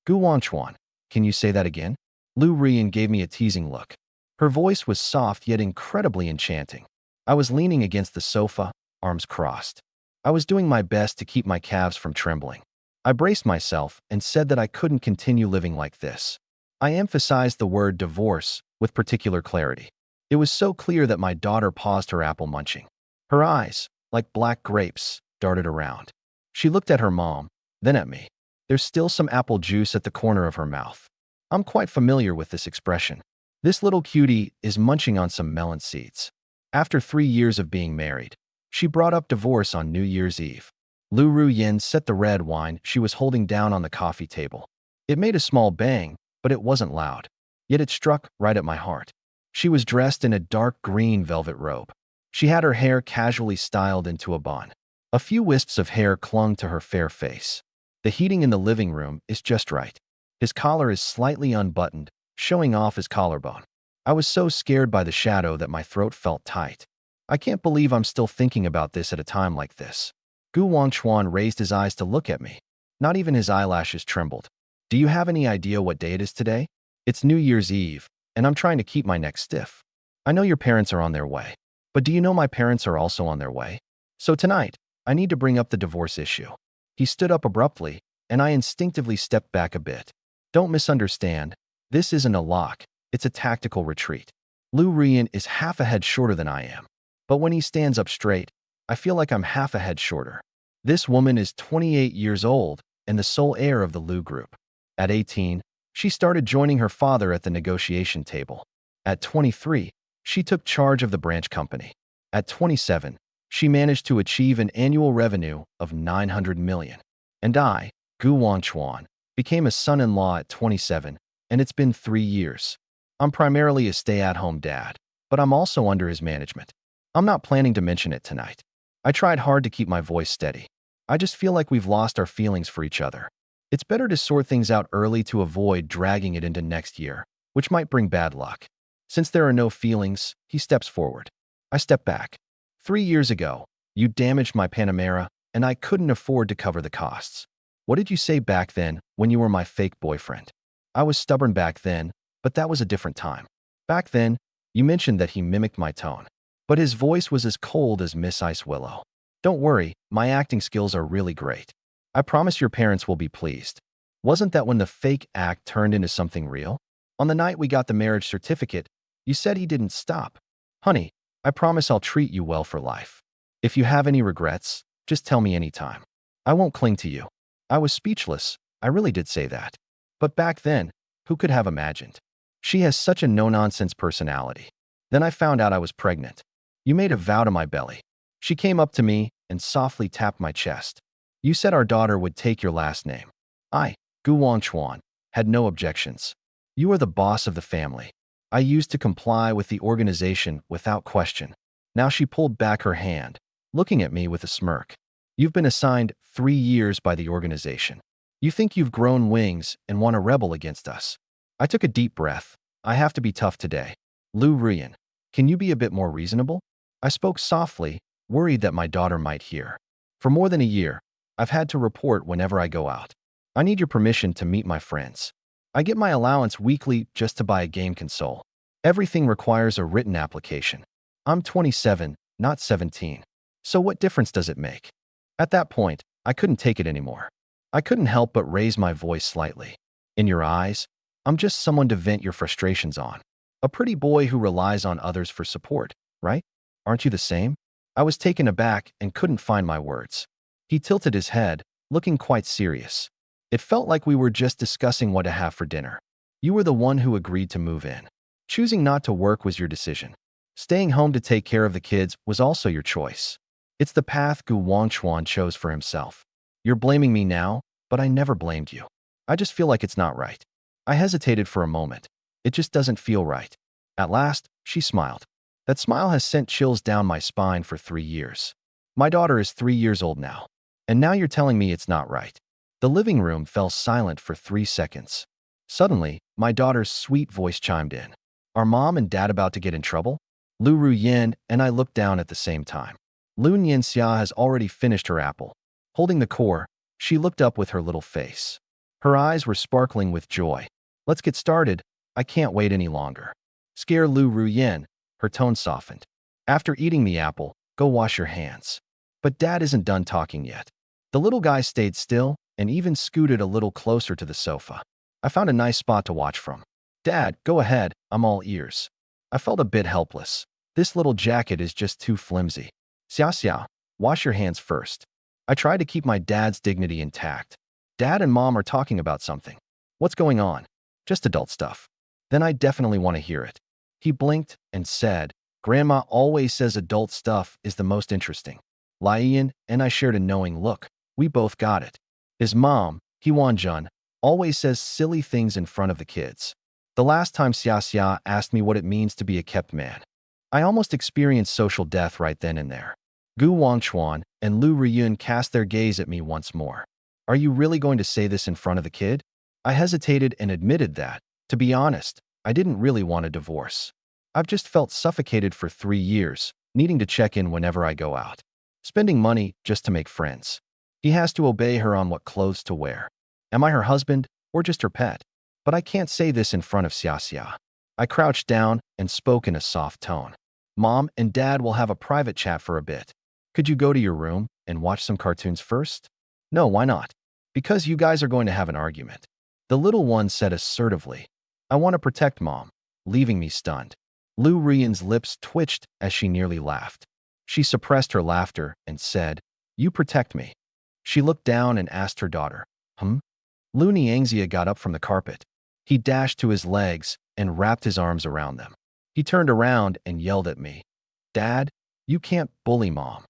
Gu Wangchuan, can you say that again? Lu Rian gave me a teasing look. Her voice was soft yet incredibly enchanting. I was leaning against the sofa, arms crossed. I was doing my best to keep my calves from trembling. I braced myself and said that I couldn't continue living like this. I emphasized the word divorce with particular clarity. It was so clear that my daughter paused her apple munching. Her eyes, like black grapes, darted around. She looked at her mom, then at me. There's still some apple juice at the corner of her mouth. I'm quite familiar with this expression. This little cutie is munching on some melon seeds. After 3 years of being married, she brought up divorce on New Year's Eve. Lu Ruyin set the red wine she was holding down on the coffee table. It made a small bang, but it wasn't loud. Yet it struck right at my heart. She was dressed in a dark green velvet robe. She had her hair casually styled into a bun. A few wisps of hair clung to her fair face. The heating in the living room is just right. His collar is slightly unbuttoned, showing off his collarbone. I was so scared by the shadow that my throat felt tight. I can't believe I'm still thinking about this at a time like this. Gu Wangchuan raised his eyes to look at me. Not even his eyelashes trembled. Do you have any idea what day it is today? It's New Year's Eve, and I'm trying to keep my neck stiff. I know your parents are on their way. But do you know my parents are also on their way? So tonight, I need to bring up the divorce issue. He stood up abruptly, and I instinctively stepped back a bit. Don't misunderstand. This isn't a lock. It's a tactical retreat. Lu Rian is half a head shorter than I am. But when he stands up straight, I feel like I'm half a head shorter. This woman is 28 years old and the sole heir of the Lu Group. At 18, she started joining her father at the negotiation table. At 23, she took charge of the branch company. At 27, she managed to achieve an annual revenue of 900 million. And I, Gu Wangchuan, became a son-in-law at 27, and it's been 3 years. I'm primarily a stay-at-home dad, but I'm also under his management. I'm not planning to mention it tonight. I tried hard to keep my voice steady. I just feel like we've lost our feelings for each other. It's better to sort things out early to avoid dragging it into next year, which might bring bad luck. Since there are no feelings, he steps forward. I step back. 3 years ago, you damaged my Panamera, and I couldn't afford to cover the costs. What did you say back then when you were my fake boyfriend? I was stubborn back then, but that was a different time. Back then, you mentioned that he mimicked my tone. But his voice was as cold as Miss Ice Willow. Don't worry, my acting skills are really great. I promise your parents will be pleased. Wasn't that when the fake act turned into something real? On the night we got the marriage certificate, you said he didn't stop. Honey, I promise I'll treat you well for life. If you have any regrets, just tell me anytime. I won't cling to you. I was speechless. I really did say that. But back then, who could have imagined? She has such a no-nonsense personality. Then I found out I was pregnant. You made a vow to my belly. She came up to me and softly tapped my chest. You said our daughter would take your last name. I, Gu Wangchuan, had no objections. You are the boss of the family. I used to comply with the organization without question. Now she pulled back her hand, looking at me with a smirk. You've been assigned 3 years by the organization. You think you've grown wings and want to rebel against us. I took a deep breath. I have to be tough today. Lu Rian, can you be a bit more reasonable? I spoke softly, worried that my daughter might hear. For more than a year, I've had to report whenever I go out. I need your permission to meet my friends. I get my allowance weekly just to buy a game console. Everything requires a written application. I'm 27, not 17. So what difference does it make? At that point, I couldn't take it anymore. I couldn't help but raise my voice slightly. In your eyes, I'm just someone to vent your frustrations on. A pretty boy who relies on others for support, right? Aren't you the same? I was taken aback and couldn't find my words. He tilted his head, looking quite serious. It felt like we were just discussing what to have for dinner. You were the one who agreed to move in. Choosing not to work was your decision. Staying home to take care of the kids was also your choice. It's the path Gu Wangchuan chose for himself. You're blaming me now, but I never blamed you. I just feel like it's not right. I hesitated for a moment. It just doesn't feel right. At last, she smiled. That smile has sent chills down my spine for 3 years. My daughter is 3 years old now. And now you're telling me it's not right. The living room fell silent for 3 seconds. Suddenly, my daughter's sweet voice chimed in. Are mom and dad about to get in trouble? Lu Ruyin and I looked down at the same time. Lu Nianxia has already finished her apple. Holding the core, she looked up with her little face. Her eyes were sparkling with joy. Let's get started. I can't wait any longer. Scare Lu Ruyen. Her tone softened. After eating the apple, go wash your hands. But Dad isn't done talking yet. The little guy stayed still and even scooted a little closer to the sofa. I found a nice spot to watch from. Dad, go ahead. I'm all ears. I felt a bit helpless. This little jacket is just too flimsy. Xia, wash your hands first. I tried to keep my dad's dignity intact. Dad and Mom are talking about something. What's going on? Just adult stuff. Then I definitely want to hear it. He blinked and said, Grandma always says adult stuff is the most interesting. Lian and I shared a knowing look. We both got it. His mom, Jun, always says silly things in front of the kids. The last time Xia asked me what it means to be a kept man, I almost experienced social death right then and there. Gu Wangchuan and Lu Riyun cast their gaze at me once more. Are you really going to say this in front of the kid? I hesitated and admitted that, to be honest, I didn't really want a divorce. I've just felt suffocated for 3 years, needing to check in whenever I go out. Spending money just to make friends. He has to obey her on what clothes to wear. Am I her husband or just her pet? But I can't say this in front of Xia. I crouched down and spoke in a soft tone. Mom and Dad will have a private chat for a bit. Could you go to your room and watch some cartoons first? No, why not? Because you guys are going to have an argument. The little one said assertively. I want to protect Mom, leaving me stunned. Lu Rian's lips twitched as she nearly laughed. She suppressed her laughter and said, You protect me. She looked down and asked her daughter, Lu Niangxia got up from the carpet. He dashed to his legs and wrapped his arms around them. He turned around and yelled at me, Dad, you can't bully Mom.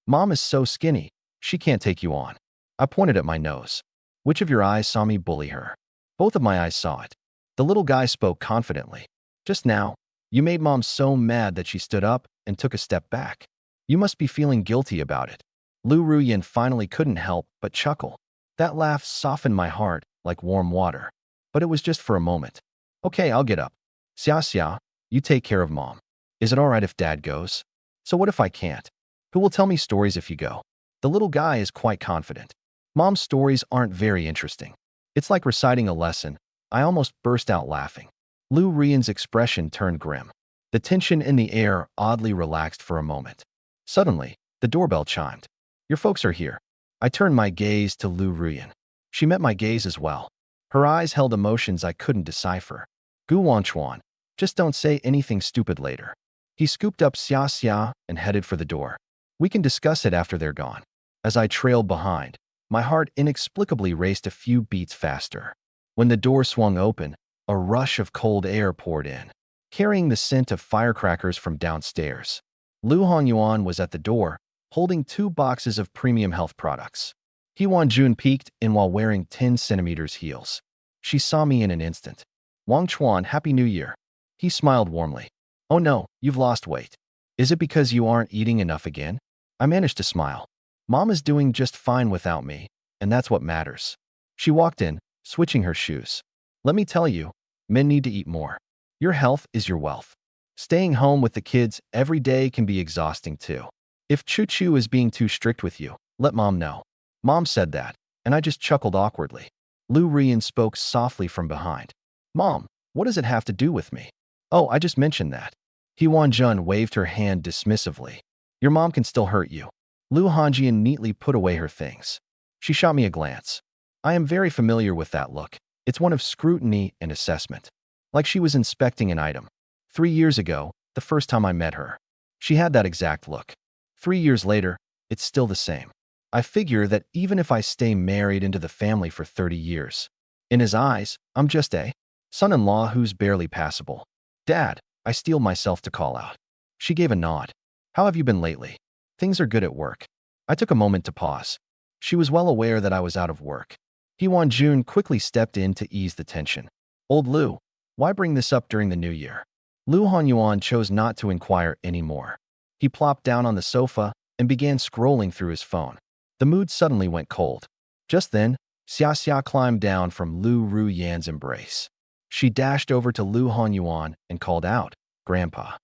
Mom is so skinny, she can't take you on. I pointed at my nose. Which of your eyes saw me bully her? Both of my eyes saw it. The little guy spoke confidently. Just now, you made Mom so mad that she stood up and took a step back. You must be feeling guilty about it. Lu Ruyan finally couldn't help but chuckle. That laugh softened my heart like warm water. But it was just for a moment. Okay, I'll get up. Xia, you take care of Mom. Is it all right if Dad goes? So what if I can't? Who will tell me stories if you go? The little guy is quite confident. Mom's stories aren't very interesting. It's like reciting a lesson. I almost burst out laughing. Lu Rian's expression turned grim. The tension in the air oddly relaxed for a moment. Suddenly, the doorbell chimed. Your folks are here. I turned my gaze to Lu Rian. She met my gaze as well. Her eyes held emotions I couldn't decipher. Gu Wanchuan, just don't say anything stupid later. He scooped up Xia and headed for the door. We can discuss it after they're gone. As I trailed behind, my heart inexplicably raced a few beats faster. When the door swung open, a rush of cold air poured in, carrying the scent of firecrackers from downstairs. Lu Hongyuan was at the door, holding 2 boxes of premium health products. Hewan Jun peeked in while wearing 10 centimeters heels. She saw me in an instant. Wang Chuan, Happy New Year. He smiled warmly. Oh no, you've lost weight. Is it because you aren't eating enough again? I managed to smile. Mom is doing just fine without me, and that's what matters. She walked in, switching her shoes. Let me tell you, men need to eat more. Your health is your wealth. Staying home with the kids every day can be exhausting too. If Chu is being too strict with you, let Mom know. Mom said that, and I just chuckled awkwardly. Lu Rian spoke softly from behind. Mom, what does it have to do with me? Oh, I just mentioned that. Hewan Jun waved her hand dismissively. Your mom can still hurt you. Lu Hanjian neatly put away her things. She shot me a glance. I am very familiar with that look. It's one of scrutiny and assessment. Like she was inspecting an item. 3 years ago, the first time I met her, she had that exact look. 3 years later, it's still the same. I figure that even if I stay married into the family for 30 years, in his eyes, I'm just a son-in-law who's barely passable. Dad, I steel myself to call out. She gave a nod. How have you been lately? Things are good at work. I took a moment to pause. She was well aware that I was out of work. Hewan Jun quickly stepped in to ease the tension. Old Lu, why bring this up during the new year? Lu Honyuan chose not to inquire anymore. He plopped down on the sofa and began scrolling through his phone. The mood suddenly went cold. Just then, Xia climbed down from Lu Ruyan's embrace. She dashed over to Lu Honyuan and called out, Grandpa.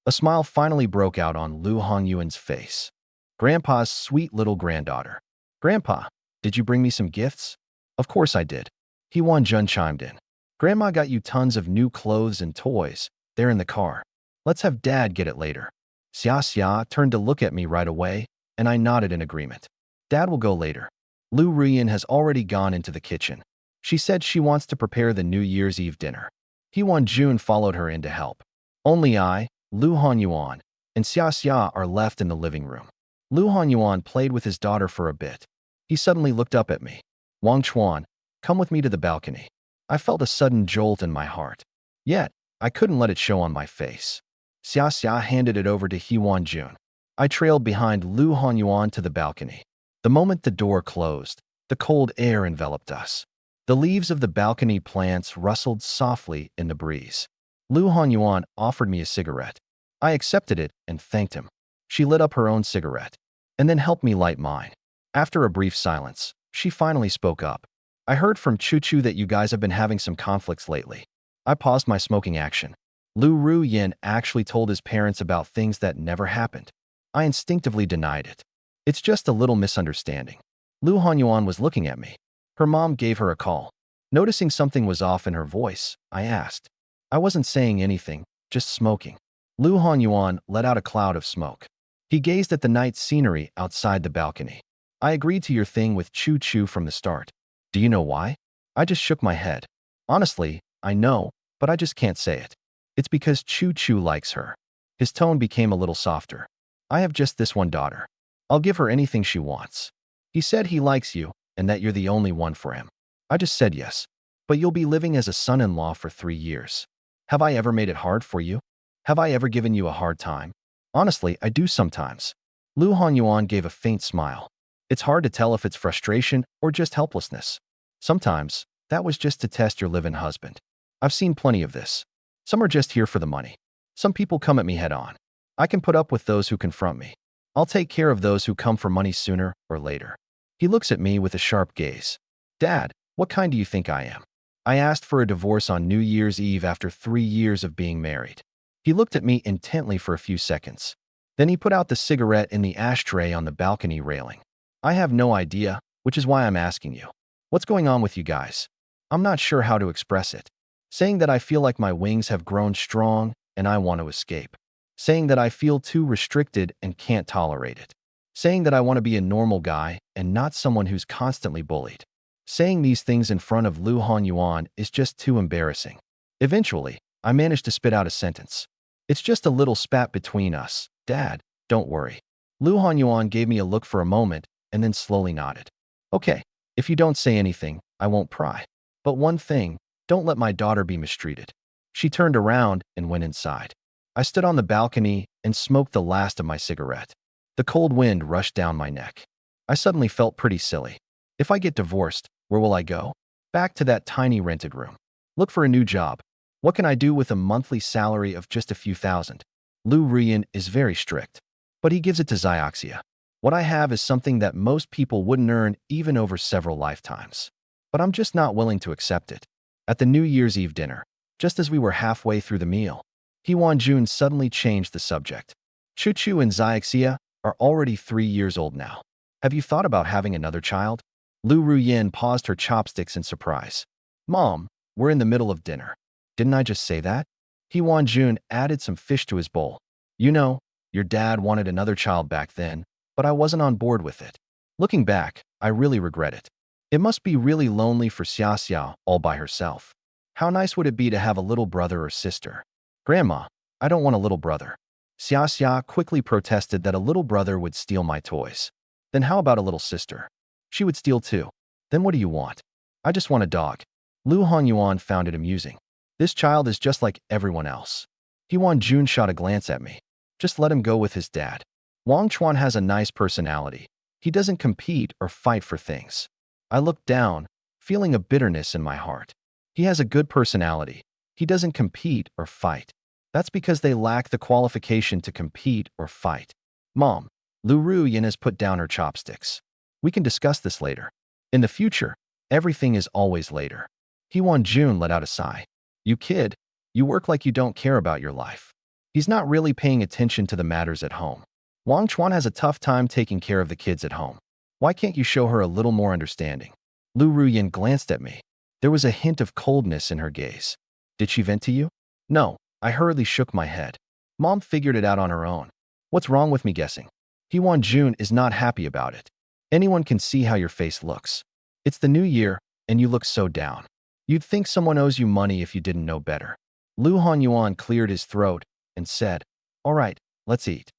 A smile finally broke out on Lu Honyuan's face. Grandpa's sweet little granddaughter. Grandpa, did you bring me some gifts? Of course I did. He Jun chimed in. Grandma got you tons of new clothes and toys. They're in the car. Let's have Dad get it later. Xia turned to look at me right away, and I nodded in agreement. Dad will go later. Lu Ruyan has already gone into the kitchen. She said she wants to prepare the New Year's Eve dinner. He Jun followed her in to help. Only I, Lu Hanyuan, and Xia are left in the living room. Lu Hanyuan played with his daughter for a bit. He suddenly looked up at me. Wang Chuan, come with me to the balcony. I felt a sudden jolt in my heart. Yet, I couldn't let it show on my face. Xia handed it over to He Jun. I trailed behind Lu Hanyuan to the balcony. The moment the door closed, the cold air enveloped us. The leaves of the balcony plants rustled softly in the breeze. Lu Hanyuan offered me a cigarette. I accepted it and thanked him. She lit up her own cigarette, and then helped me light mine. After a brief silence, she finally spoke up. I heard from Chu that you guys have been having some conflicts lately. I paused my smoking action. Lu Ruyan actually told his parents about things that never happened. I instinctively denied it. It's just a little misunderstanding. Lu Hanyuan was looking at me. Her mom gave her a call. Noticing something was off in her voice, I asked. I wasn't saying anything, just smoking. Lu Hanyuan let out a cloud of smoke. He gazed at the night scenery outside the balcony. I agreed to your thing with Chu from the start. Do you know why? I just shook my head. Honestly, I know, but I just can't say it. It's because Chu likes her. His tone became a little softer. I have just this one daughter. I'll give her anything she wants. He said he likes you and that you're the only one for him. I just said yes. But you'll be living as a son-in-law for 3 years. Have I ever made it hard for you? Have I ever given you a hard time? Honestly, I do sometimes. Lu Hanyuan gave a faint smile. It's hard to tell if it's frustration or just helplessness. Sometimes, that was just to test your live-in husband. I've seen plenty of this. Some are just here for the money. Some people come at me head-on. I can put up with those who confront me. I'll take care of those who come for money sooner or later. He looks at me with a sharp gaze. Dad, what kind do you think I am? I asked for a divorce on New Year's Eve after 3 years of being married. He looked at me intently for a few seconds. Then he put out the cigarette in the ashtray on the balcony railing. I have no idea, which is why I'm asking you. What's going on with you guys? I'm not sure how to express it. Saying that I feel like my wings have grown strong and I want to escape. Saying that I feel too restricted and can't tolerate it. Saying that I want to be a normal guy and not someone who's constantly bullied. Saying these things in front of Lu Hanyuan is just too embarrassing. Eventually, I managed to spit out a sentence. It's just a little spat between us, Dad, don't worry. Lu Hanyuan gave me a look for a moment and then slowly nodded. Okay, if you don't say anything, I won't pry. But one thing, don't let my daughter be mistreated. She turned around and went inside. I stood on the balcony and smoked the last of my cigarette. The cold wind rushed down my neck. I suddenly felt pretty silly. If I get divorced, where will I go? Back to that tiny rented room. Look for a new job. What can I do with a monthly salary of just a few thousand? Lu Ruyan is very strict, but he gives it to Xioxia. What I have is something that most people wouldn't earn even over several lifetimes. But I'm just not willing to accept it. At the New Year's Eve dinner, just as we were halfway through the meal, He Jun suddenly changed the subject. Chu and Xioxia are already 3 years old now. Have you thought about having another child? Lu Ruyan paused her chopsticks in surprise. Mom, we're in the middle of dinner. Didn't I just say that? He Jun added some fish to his bowl. You know, your dad wanted another child back then, but I wasn't on board with it. Looking back, I really regret it. It must be really lonely for Xia all by herself. How nice would it be to have a little brother or sister? Grandma, I don't want a little brother. Xia quickly protested that a little brother would steal my toys. Then how about a little sister? She would steal too. Then what do you want? I just want a dog. Lu Hanyuan found it amusing. This child is just like everyone else. He Jun shot a glance at me. Just let him go with his dad. Wang Chuan has a nice personality. He doesn't compete or fight for things. I looked down, feeling a bitterness in my heart. He has a good personality. He doesn't compete or fight. That's because they lack the qualification to compete or fight. Mom, Lu Ruyan has put down her chopsticks. We can discuss this later. In the future, everything is always later. He Jun let out a sigh. You kid, you work like you don't care about your life. He's not really paying attention to the matters at home. Wang Chuan has a tough time taking care of the kids at home. Why can't you show her a little more understanding? Lu Ruyan glanced at me. There was a hint of coldness in her gaze. Did she vent to you? No, I hurriedly shook my head. Mom figured it out on her own. What's wrong with me guessing? Jun is not happy about it. Anyone can see how your face looks. It's the new year, and you look so down. You'd think someone owes you money if you didn't know better. Yuan cleared his throat and said, all right, let's eat.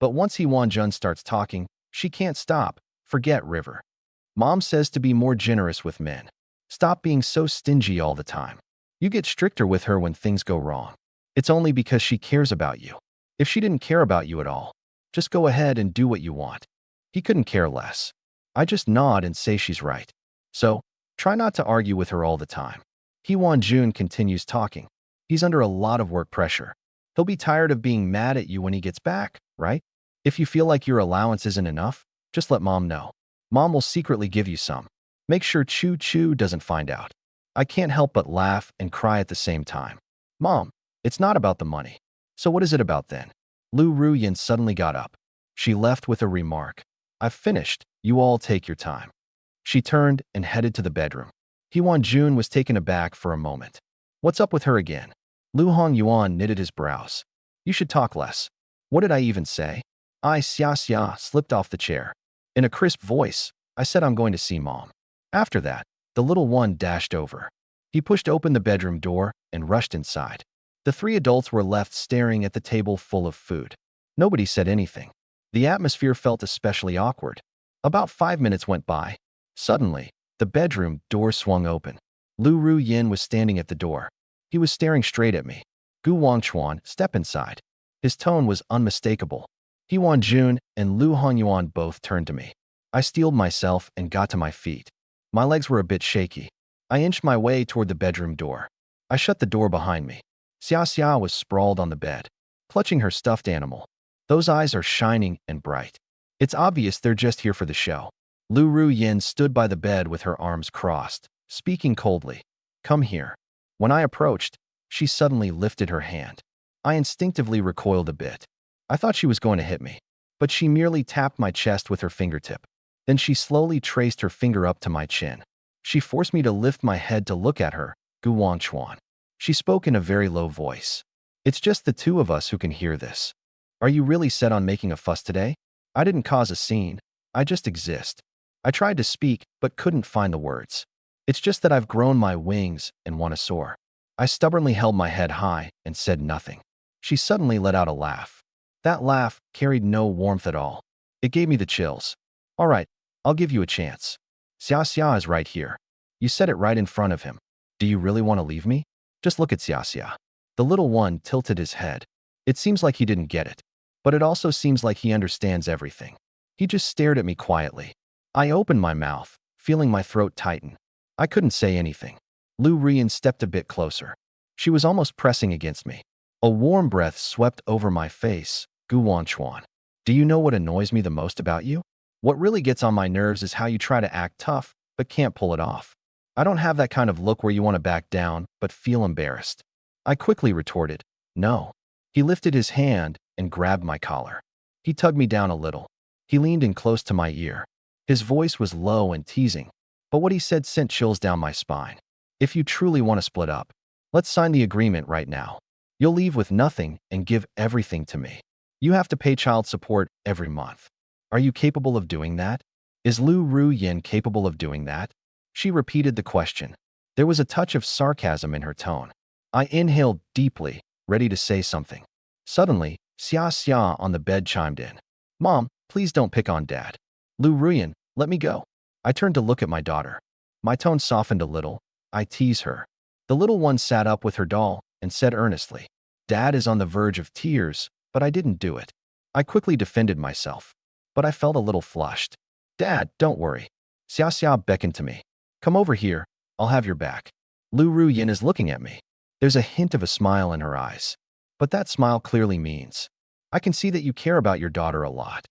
But once Jun starts talking, she can't stop. Forget River. Mom says to be more generous with men. Stop being so stingy all the time. You get stricter with her when things go wrong. It's only because she cares about you. If she didn't care about you at all, just go ahead and do what you want. He couldn't care less. I just nod and say she's right. So, try not to argue with her all the time. Jun continues talking. He's under a lot of work pressure. He'll be tired of being mad at you when he gets back, right? If you feel like your allowance isn't enough, just let Mom know. Mom will secretly give you some. Make sure Choo Choo doesn't find out. I can't help but laugh and cry at the same time. Mom, it's not about the money. So what is it about then? Lu Ruyin suddenly got up. She left with a remark. I've finished. You all take your time. She turned and headed to the bedroom. Jun was taken aback for a moment. What's up with her again? Yuan knitted his brows. You should talk less. What did I even say? Xia slipped off the chair. In a crisp voice, I said I'm going to see Mom. After that, the little one dashed over. He pushed open the bedroom door and rushed inside. The three adults were left staring at the table full of food. Nobody said anything. The atmosphere felt especially awkward. About 5 minutes went by. Suddenly, the bedroom door swung open. Lu Ruyin was standing at the door. He was staring straight at me. Gu Wangchuan, step inside. His tone was unmistakable. Jun and Yuan both turned to me. I steeled myself and got to my feet. My legs were a bit shaky. I inched my way toward the bedroom door. I shut the door behind me. Xia was sprawled on the bed, clutching her stuffed animal. Those eyes are shining and bright. It's obvious they're just here for the show. Lu Ruyin stood by the bed with her arms crossed, speaking coldly. Come here. When I approached, she suddenly lifted her hand. I instinctively recoiled a bit. I thought she was going to hit me, but she merely tapped my chest with her fingertip. Then she slowly traced her finger up to my chin. She forced me to lift my head to look at her, Gu Wangchuan. She spoke in a very low voice. It's just the two of us who can hear this. Are you really set on making a fuss today? I didn't cause a scene. I just exist. I tried to speak, but couldn't find the words. It's just that I've grown my wings and want to soar. I stubbornly held my head high and said nothing. She suddenly let out a laugh. That laugh carried no warmth at all. It gave me the chills. All right, I'll give you a chance. Xia is right here. You said it right in front of him. Do you really want to leave me? Just look at Xia. The little one tilted his head. It seems like he didn't get it, but it also seems like he understands everything. He just stared at me quietly. I opened my mouth, feeling my throat tighten. I couldn't say anything. Lu Rian stepped a bit closer. She was almost pressing against me. A warm breath swept over my face. Gu Wanchuan. Do you know what annoys me the most about you? What really gets on my nerves is how you try to act tough, but can't pull it off. I don't have that kind of look where you want to back down, but feel embarrassed. I quickly retorted, no. He lifted his hand and grabbed my collar. He tugged me down a little. He leaned in close to my ear. His voice was low and teasing, but what he said sent chills down my spine. If you truly want to split up, let's sign the agreement right now. You'll leave with nothing and give everything to me. You have to pay child support every month. Are you capable of doing that? Is Lu Ruyin capable of doing that? She repeated the question. There was a touch of sarcasm in her tone. I inhaled deeply, ready to say something. Suddenly, Xia on the bed chimed in. Mom, please don't pick on Dad. Lu Ruyin, let me go. I turned to look at my daughter. My tone softened a little. I tease her. The little one sat up with her doll and said earnestly, Dad is on the verge of tears, but I didn't do it. I quickly defended myself, but I felt a little flushed. Dad, don't worry. Xia beckoned to me. Come over here, I'll have your back. Lu Ruyin is looking at me. There's a hint of a smile in her eyes. But that smile clearly means, I can see that you care about your daughter a lot.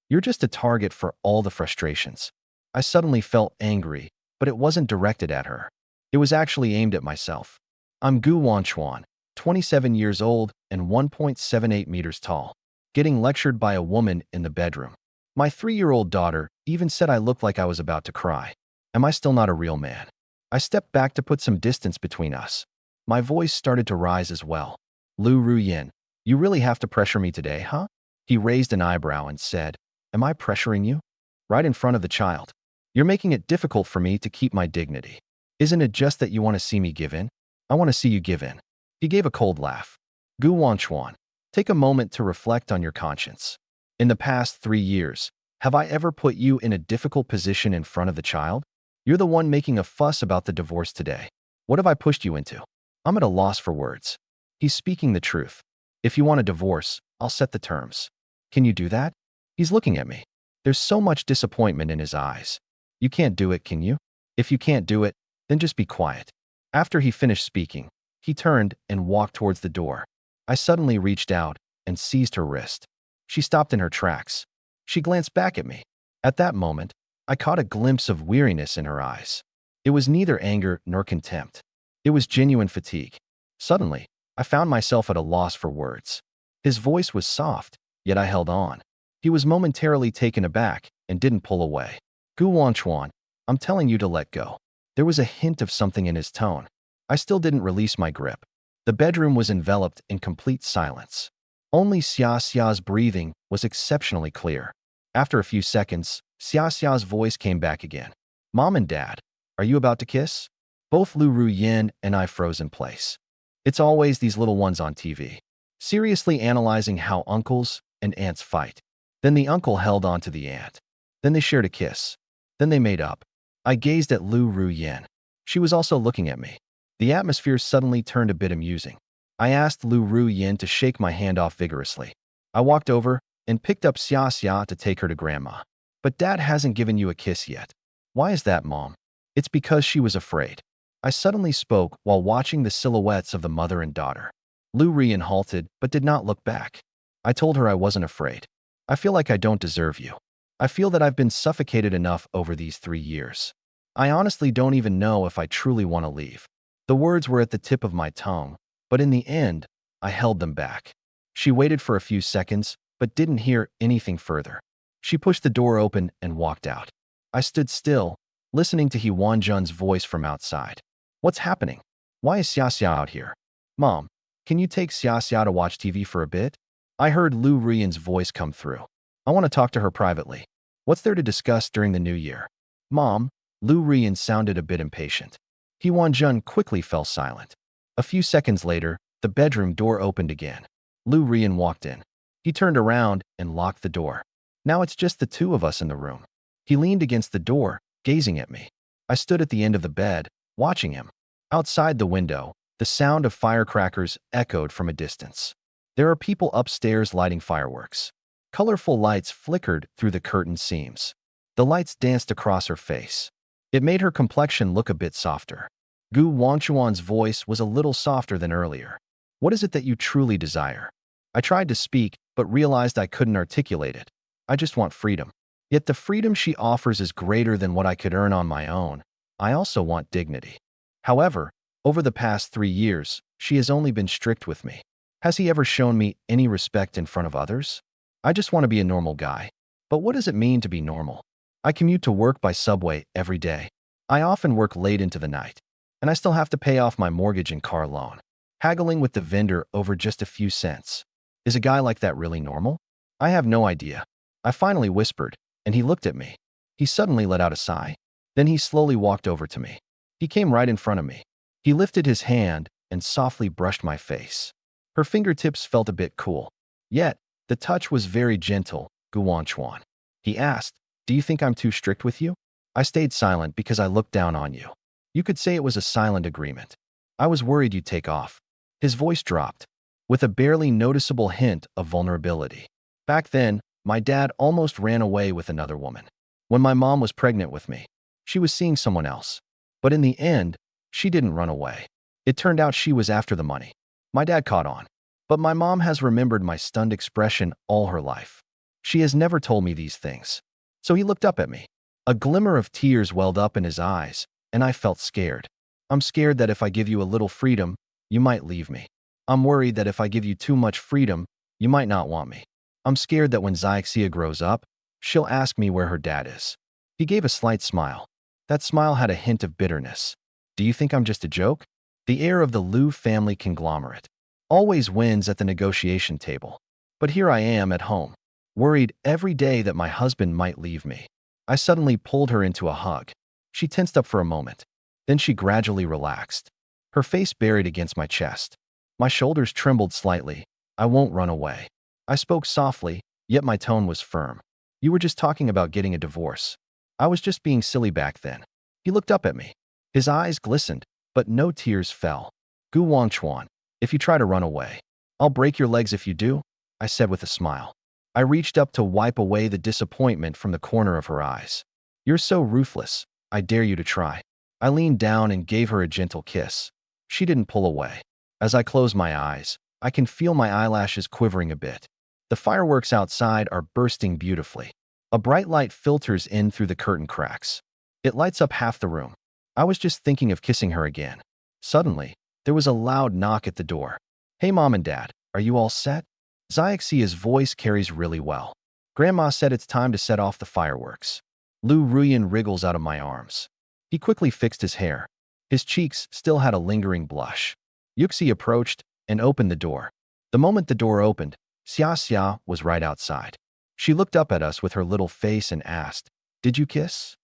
You're just a target for all the frustrations. I suddenly felt angry, but it wasn't directed at her. It was actually aimed at myself. I'm Gu Wanchuan, 27 years old and 1.78 meters tall, getting lectured by a woman in the bedroom. My 3-year-old daughter even said I looked like I was about to cry. Am I still not a real man? I stepped back to put some distance between us. My voice started to rise as well. Lu Ruyin, you really have to pressure me today, huh? He raised an eyebrow and said, am I pressuring you? Right in front of the child. You're making it difficult for me to keep my dignity. Isn't it just that you want to see me give in? I want to see you give in. He gave a cold laugh. Gu Wanchuan, take a moment to reflect on your conscience. In the past 3 years, have I ever put you in a difficult position in front of the child? You're the one making a fuss about the divorce today. What have I pushed you into? I'm at a loss for words. He's speaking the truth. If you want a divorce, I'll set the terms. Can you do that? He's looking at me. There's so much disappointment in his eyes. You can't do it, can you? If you can't do it, then just be quiet. After he finished speaking, he turned and walked towards the door. I suddenly reached out and seized her wrist. She stopped in her tracks. She glanced back at me. At that moment, I caught a glimpse of weariness in her eyes. It was neither anger nor contempt. It was genuine fatigue. Suddenly, I found myself at a loss for words. His voice was soft, yet I held on. He was momentarily taken aback and didn't pull away. Gu Wanchuan, I'm telling you to let go. There was a hint of something in his tone. I still didn't release my grip. The bedroom was enveloped in complete silence. Only Xia Xia's breathing was exceptionally clear. After a few seconds, Xia Xia's voice came back again. Mom and Dad, are you about to kiss? Both Lu Ruyin and I froze in place. It's always these little ones on TV, seriously analyzing how uncles and aunts fight. Then the uncle held on to the aunt. Then they shared a kiss. Then they made up. I gazed at Lu Ruyin. She was also looking at me. The atmosphere suddenly turned a bit amusing. I asked Lu Ruyin to shake my hand off vigorously. I walked over and picked up Xia Xia to take her to Grandma. But Dad hasn't given you a kiss yet. Why is that, Mom? It's because she was afraid. I suddenly spoke while watching the silhouettes of the mother and daughter. Lu Ruyin halted but did not look back. I told her I wasn't afraid. I feel like I don't deserve you. I feel that I've been suffocated enough over these 3 years. I honestly don't even know if I truly want to leave. The words were at the tip of my tongue, but in the end, I held them back. She waited for a few seconds, but didn't hear anything further. She pushed the door open and walked out. I stood still, listening to He Wanjun's voice from outside. What's happening? Why is Xia Xia out here? Mom, can you take Xia Xia to watch TV for a bit? I heard Lu Ruyin's voice come through. I want to talk to her privately. What's there to discuss during the new year? Mom, Lu Ruyin sounded a bit impatient. He Wanjun quickly fell silent. A few seconds later, the bedroom door opened again. Lu Ruyin walked in. He turned around and locked the door. Now it's just the two of us in the room. He leaned against the door, gazing at me. I stood at the end of the bed, watching him. Outside the window, the sound of firecrackers echoed from a distance. There are people upstairs lighting fireworks. Colorful lights flickered through the curtain seams. The lights danced across her face. It made her complexion look a bit softer. Gu Wanchuan's voice was a little softer than earlier. What is it that you truly desire? I tried to speak, but realized I couldn't articulate it. I just want freedom. Yet the freedom she offers is greater than what I could earn on my own. I also want dignity. However, over the past 3 years, she has only been strict with me. Has he ever shown me any respect in front of others? I just want to be a normal guy. But what does it mean to be normal? I commute to work by subway every day. I often work late into the night. And I still have to pay off my mortgage and car loan. Haggling with the vendor over just a few cents. Is a guy like that really normal? I have no idea. I finally whispered, and he looked at me. He suddenly let out a sigh. Then he slowly walked over to me. He came right in front of me. He lifted his hand and softly brushed my face. Her fingertips felt a bit cool. Yet, the touch was very gentle, Gu Wanchuan. He asked, do you think I'm too strict with you? I stayed silent because I looked down on you. You could say it was a silent agreement. I was worried you'd take off. His voice dropped, with a barely noticeable hint of vulnerability. Back then, my dad almost ran away with another woman. When my mom was pregnant with me, she was seeing someone else. But in the end, she didn't run away. It turned out she was after the money. My dad caught on. But my mom has remembered my stunned expression all her life. She has never told me these things. So he looked up at me. A glimmer of tears welled up in his eyes, and I felt scared. I'm scared that if I give you a little freedom, you might leave me. I'm worried that if I give you too much freedom, you might not want me. I'm scared that when Xiaxia grows up, she'll ask me where her dad is. He gave a slight smile. That smile had a hint of bitterness. Do you think I'm just a joke? The heir of the Liu family conglomerate always wins at the negotiation table. But here I am at home, worried every day that my husband might leave me. I suddenly pulled her into a hug. She tensed up for a moment. Then she gradually relaxed, her face buried against my chest. My shoulders trembled slightly. I won't run away. I spoke softly, yet my tone was firm. You were just talking about getting a divorce. I was just being silly back then. He looked up at me. His eyes glistened, but no tears fell. Gu Wangchuan, if you try to run away, I'll break your legs if you do, I said with a smile. I reached up to wipe away the disappointment from the corner of her eyes. You're so ruthless. I dare you to try. I leaned down and gave her a gentle kiss. She didn't pull away. As I close my eyes, I can feel my eyelashes quivering a bit. The fireworks outside are bursting beautifully. A bright light filters in through the curtain cracks. It lights up half the room. I was just thinking of kissing her again. Suddenly, there was a loud knock at the door. Hey, Mom and Dad, are you all set? Xiaxia's voice carries really well. Grandma said it's time to set off the fireworks. Lu Ruyan wriggles out of my arms. He quickly fixed his hair. His cheeks still had a lingering blush. Yuxi approached and opened the door. The moment the door opened, Xiaxia was right outside. She looked up at us with her little face and asked, Did you kiss?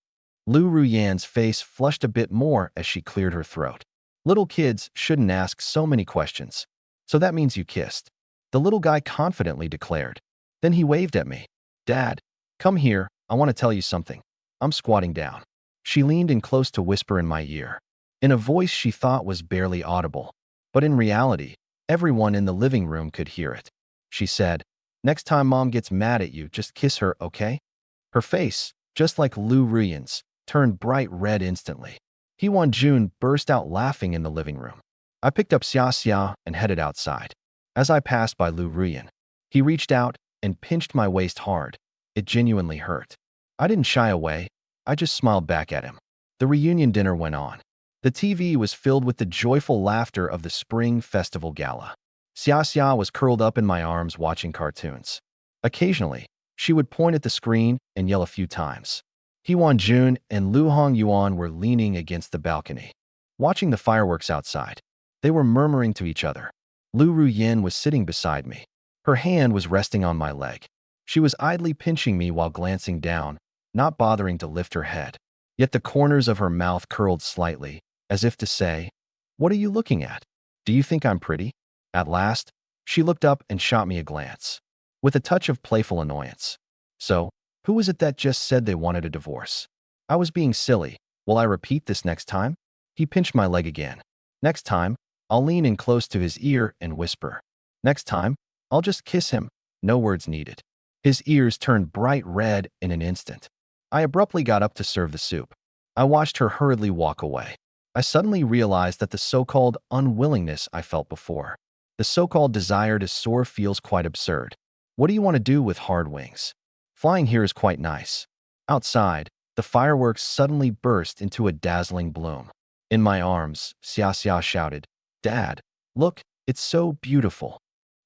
Lu Ruyan's face flushed a bit more as she cleared her throat. Little kids shouldn't ask so many questions. So that means you kissed. The little guy confidently declared. Then he waved at me. Dad, come here, I want to tell you something. I'm squatting down. She leaned in close to whisper in my ear, in a voice she thought was barely audible. But in reality, everyone in the living room could hear it. She said, Next time Mom gets mad at you, just kiss her, okay? Her face, just like Lu Ruyan's, turned bright red instantly. He Jun burst out laughing in the living room. I picked up Xiaxia and headed outside. As I passed by Lu Ruyan, he reached out and pinched my waist hard. It genuinely hurt. I didn't shy away. I just smiled back at him. The reunion dinner went on. The TV was filled with the joyful laughter of the Spring Festival Gala. Xiaxia was curled up in my arms watching cartoons. Occasionally, she would point at the screen and yell a few times. He Jun and Lu Hongyuan were leaning against the balcony, watching the fireworks outside. They were murmuring to each other. Lu Ruyan was sitting beside me. Her hand was resting on my leg. She was idly pinching me while glancing down, not bothering to lift her head. Yet the corners of her mouth curled slightly, as if to say, What are you looking at? Do you think I'm pretty? At last, she looked up and shot me a glance, with a touch of playful annoyance. So, who was it that just said they wanted a divorce? I was being silly. Will I repeat this next time? He pinched my leg again. Next time, I'll lean in close to his ear and whisper. Next time, I'll just kiss him. No words needed. His ears turned bright red in an instant. I abruptly got up to serve the soup. I watched her hurriedly walk away. I suddenly realized that the so-called unwillingness I felt before, the so-called desire to soar, feels quite absurd. What do you want to do with hard wings? Flying here is quite nice. Outside, the fireworks suddenly burst into a dazzling bloom. In my arms, Xiaxia shouted, Dad, look, it's so beautiful.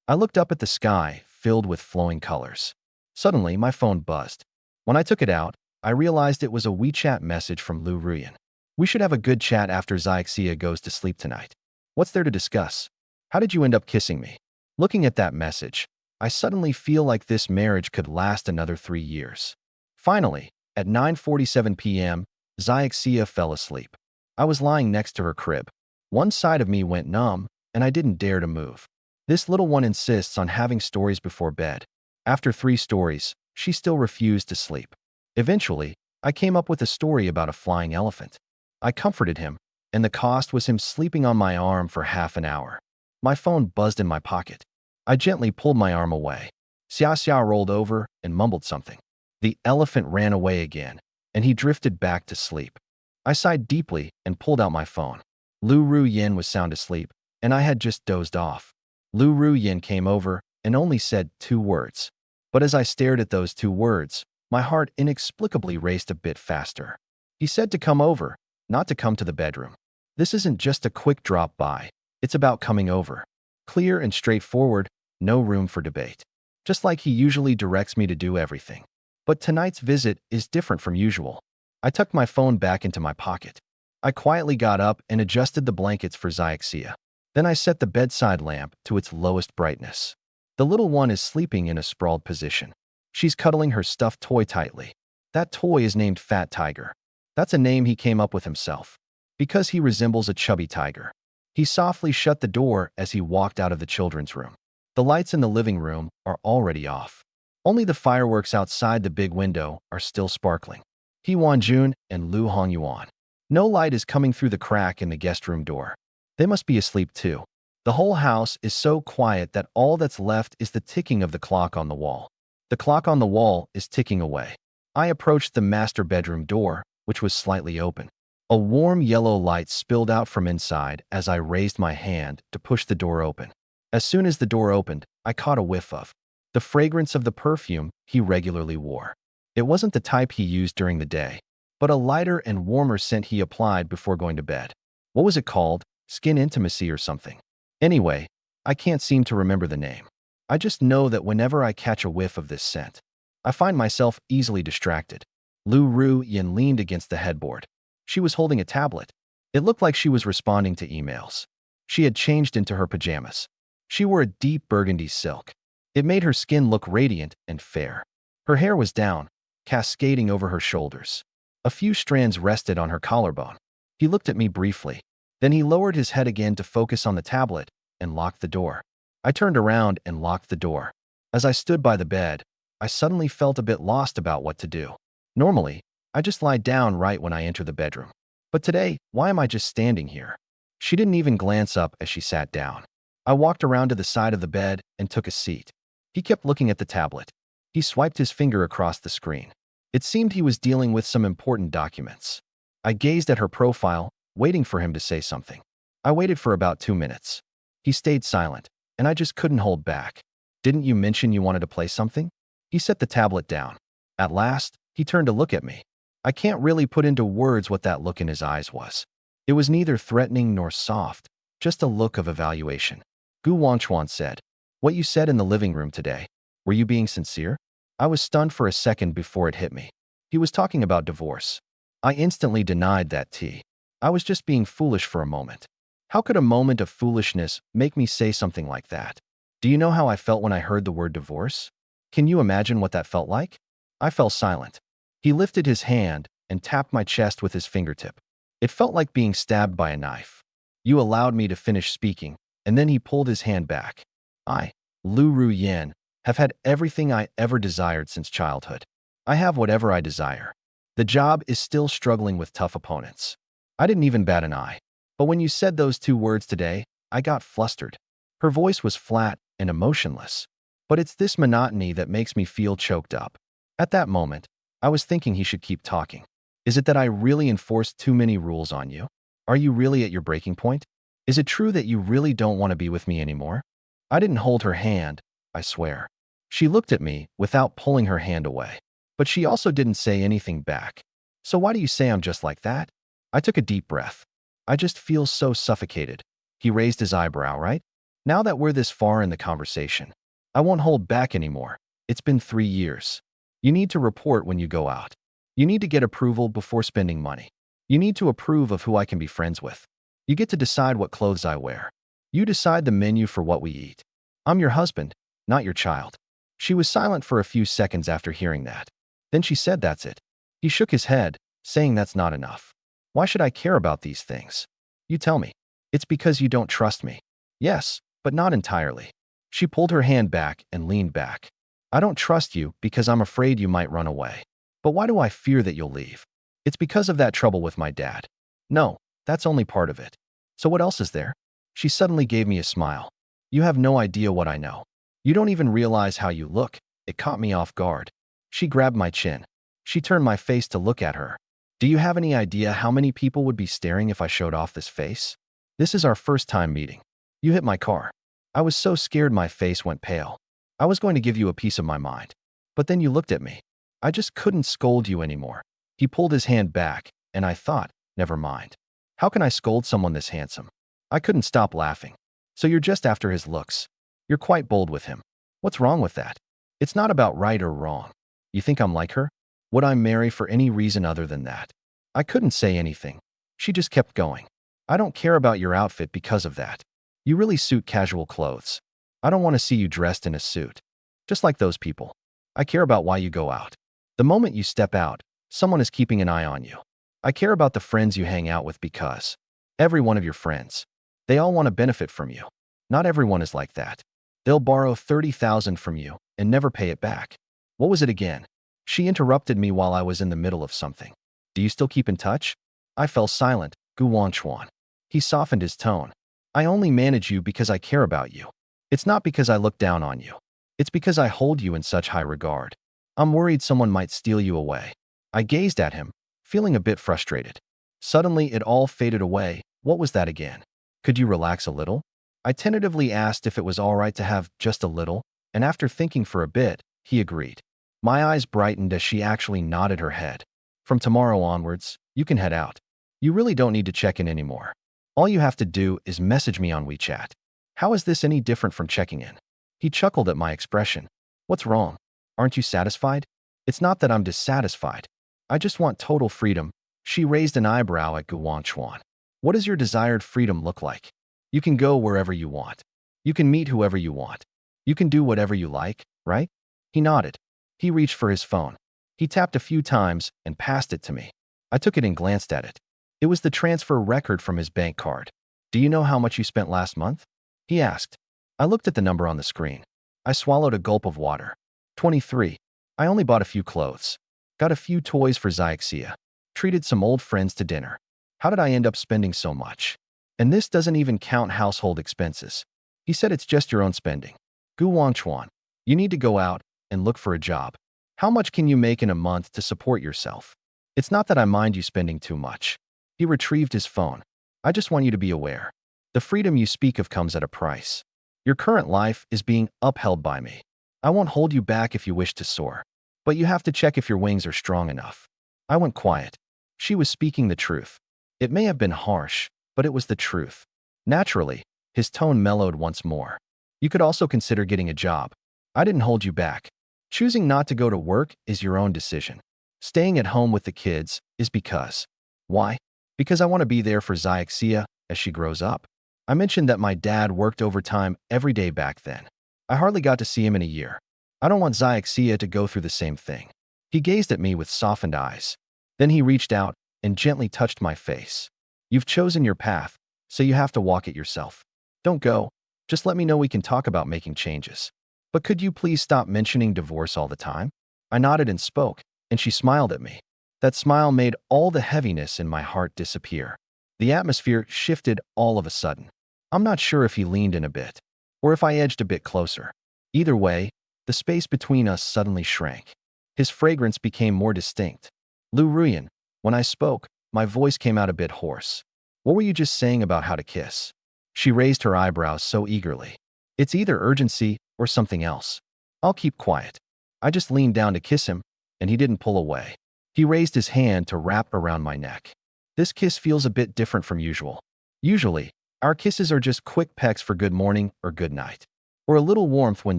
I looked up at the sky, filled with flowing colors. Suddenly, my phone buzzed. When I took it out, I realized it was a WeChat message from Lu Ruyan. We should have a good chat after Xiaxia goes to sleep tonight. What's there to discuss? How did you end up kissing me? Looking at that message, I suddenly feel like this marriage could last another 3 years. Finally, at 9:47 p.m., Xiaxia fell asleep. I was lying next to her crib. One side of me went numb, and I didn't dare to move. This little one insists on having stories before bed. After 3 stories, she still refused to sleep. Eventually, I came up with a story about a flying elephant. I comforted him, and the cost was him sleeping on my arm for half an hour. My phone buzzed in my pocket. I gently pulled my arm away. Xiaxia rolled over and mumbled something. The elephant ran away again, and he drifted back to sleep. I sighed deeply and pulled out my phone. Lu Ruyan was sound asleep, and I had just dozed off. Lu Ruyan came over and only said 2 words. But as I stared at those 2 words, my heart inexplicably raced a bit faster. He said to come over, not to come to the bedroom. This isn't just a quick drop by. It's about coming over. Clear and straightforward, no room for debate. Just like he usually directs me to do everything. But tonight's visit is different from usual. I tucked my phone back into my pocket. I quietly got up and adjusted the blankets for Zyxia. Then I set the bedside lamp to its lowest brightness. The little one is sleeping in a sprawled position. She's cuddling her stuffed toy tightly. That toy is named Fat Tiger. That's a name he came up with himself, because he resembles a chubby tiger. He softly shut the door as he walked out of the children's room. The lights in the living room are already off. Only the fireworks outside the big window are still sparkling. He Wanjun and Lu Hongyuan. No light is coming through the crack in the guest room door. They must be asleep too. The whole house is so quiet that all that's left is the ticking of the clock on the wall. The clock on the wall is ticking away. I approached the master bedroom door, which was slightly open. A warm yellow light spilled out from inside as I raised my hand to push the door open. As soon as the door opened, I caught a whiff of the fragrance of the perfume he regularly wore. It wasn't the type he used during the day, but a lighter and warmer scent he applied before going to bed. What was it called? Skin Intimacy or something. Anyway, I can't seem to remember the name. I just know that whenever I catch a whiff of this scent, I find myself easily distracted. Lu Ru Yin leaned against the headboard. She was holding a tablet. It looked like she was responding to emails. She had changed into her pajamas. She wore a deep burgundy silk. It made her skin look radiant and fair. Her hair was down, cascading over her shoulders. A few strands rested on her collarbone. He looked at me briefly. Then he lowered his head again to focus on the tablet and locked the door. I turned around and locked the door. As I stood by the bed, I suddenly felt a bit lost about what to do. Normally, I just lie down right when I enter the bedroom. But today, why am I just standing here? She didn't even glance up as she sat down. I walked around to the side of the bed and took a seat. He kept looking at the tablet. He swiped his finger across the screen. It seemed he was dealing with some important documents. I gazed at her profile, waiting for him to say something. I waited for about 2 minutes. He stayed silent, and I just couldn't hold back. Didn't you mention you wanted to play something? He set the tablet down. At last, he turned to look at me. I can't really put into words what that look in his eyes was. It was neither threatening nor soft, just a look of evaluation. Gu Wanchuan said, "What you said in the living room today, were you being sincere?" I was stunned for a second before it hit me. He was talking about divorce. I instantly denied that tea. I was just being foolish for a moment. How could a moment of foolishness make me say something like that? Do you know how I felt when I heard the word divorce? Can you imagine what that felt like? I fell silent. He lifted his hand and tapped my chest with his fingertip. It felt like being stabbed by a knife. You allowed me to finish speaking, and then he pulled his hand back. I, Lu Ru Yin, have had everything I ever desired since childhood. I have whatever I desire. The job is still struggling with tough opponents. I didn't even bat an eye. But when you said those 2 words today, I got flustered. Her voice was flat and emotionless. But it's this monotony that makes me feel choked up. At that moment, I was thinking he should keep talking. Is it that I really enforced too many rules on you? Are you really at your breaking point? Is it true that you really don't want to be with me anymore? I didn't hold her hand, I swear. She looked at me without pulling her hand away. But she also didn't say anything back. So why do you say I'm just like that? I took a deep breath. I just feel so suffocated. He raised his eyebrow, right? Now that we're this far in the conversation, I won't hold back anymore. It's been 3 years. You need to report when you go out. You need to get approval before spending money. You need to approve of who I can be friends with. You get to decide what clothes I wear. You decide the menu for what we eat. I'm your husband, not your child. She was silent for a few seconds after hearing that. Then she said, "That's it." He shook his head, saying that's not enough. Why should I care about these things? You tell me. It's because you don't trust me. Yes, but not entirely. She pulled her hand back and leaned back. I don't trust you because I'm afraid you might run away. But why do I fear that you'll leave? It's because of that trouble with my dad. No, that's only part of it. So what else is there? She suddenly gave me a smile. You have no idea what I know. You don't even realize how you look. It caught me off guard. She grabbed my chin. She turned my face to look at her. Do you have any idea how many people would be staring if I showed off this face? This is our first time meeting. You hit my car. I was so scared my face went pale. I was going to give you a piece of my mind. But then you looked at me. I just couldn't scold you anymore. He pulled his hand back, and I thought, never mind. How can I scold someone this handsome? I couldn't stop laughing. So you're just after his looks. You're quite bold with him. What's wrong with that? It's not about right or wrong. You think I'm like her? Would I marry for any reason other than that? I couldn't say anything. She just kept going. I don't care about your outfit because of that. You really suit casual clothes. I don't want to see you dressed in a suit. Just like those people. I care about why you go out. The moment you step out, someone is keeping an eye on you. I care about the friends you hang out with because every one of your friends, they all want to benefit from you. Not everyone is like that. They'll borrow 30,000 from you and never pay it back. What was it again? She interrupted me while I was in the middle of something. Do you still keep in touch? I fell silent. Gu Wanchuan. He softened his tone. I only manage you because I care about you. It's not because I look down on you. It's because I hold you in such high regard. I'm worried someone might steal you away. I gazed at him, feeling a bit frustrated. Suddenly, it all faded away. What was that again? Could you relax a little? I tentatively asked if it was all right to have just a little, and after thinking for a bit, he agreed. My eyes brightened as she actually nodded her head. From tomorrow onwards, you can head out. You really don't need to check in anymore. All you have to do is message me on WeChat. How is this any different from checking in? He chuckled at my expression. What's wrong? Aren't you satisfied? It's not that I'm dissatisfied. I just want total freedom. She raised an eyebrow at Gu Wanchuan. What does your desired freedom look like? You can go wherever you want. You can meet whoever you want. You can do whatever you like, right? He nodded. He reached for his phone. He tapped a few times and passed it to me. I took it and glanced at it. It was the transfer record from his bank card. Do you know how much you spent last month? He asked. I looked at the number on the screen. I swallowed a gulp of water. 23. I only bought a few clothes. Got a few toys for Xiaxia. Treated some old friends to dinner. How did I end up spending so much? And this doesn't even count household expenses. He said it's just your own spending. Gu Wanchuan, you need to go out and look for a job. How much can you make in a month to support yourself? It's not that I mind you spending too much. He retrieved his phone. I just want you to be aware. The freedom you speak of comes at a price. Your current life is being upheld by me. I won't hold you back if you wish to soar. But you have to check if your wings are strong enough. I went quiet. She was speaking the truth. It may have been harsh, but it was the truth. Naturally, his tone mellowed once more. You could also consider getting a job. I didn't hold you back. Choosing not to go to work is your own decision. Staying at home with the kids is because. Why? Because I want to be there for Xiaxia as she grows up. I mentioned that my dad worked overtime every day back then. I hardly got to see him in a year. I don't want Xiaxia to go through the same thing. He gazed at me with softened eyes. Then he reached out and gently touched my face. You've chosen your path, so you have to walk it yourself. Don't go. Just let me know we can talk about making changes. But could you please stop mentioning divorce all the time? I nodded and spoke, and she smiled at me. That smile made all the heaviness in my heart disappear. The atmosphere shifted all of a sudden. I'm not sure if he leaned in a bit, or if I edged a bit closer. Either way, the space between us suddenly shrank. His fragrance became more distinct. Lu Ruyan, when I spoke, my voice came out a bit hoarse. What were you just saying about how to kiss? She raised her eyebrows so eagerly. It's either urgency or something else. I'll keep quiet. I just leaned down to kiss him, and he didn't pull away. He raised his hand to wrap around my neck. This kiss feels a bit different from usual. Usually, our kisses are just quick pecks for good morning or good night, or a little warmth when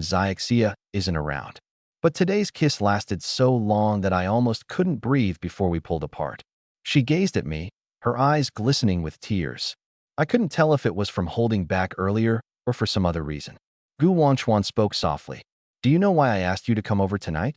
Xiaxia isn't around. But today's kiss lasted so long that I almost couldn't breathe before we pulled apart. She gazed at me, her eyes glistening with tears. I couldn't tell if it was from holding back earlier or for some other reason. Gu Wanchuan spoke softly. Do you know why I asked you to come over tonight?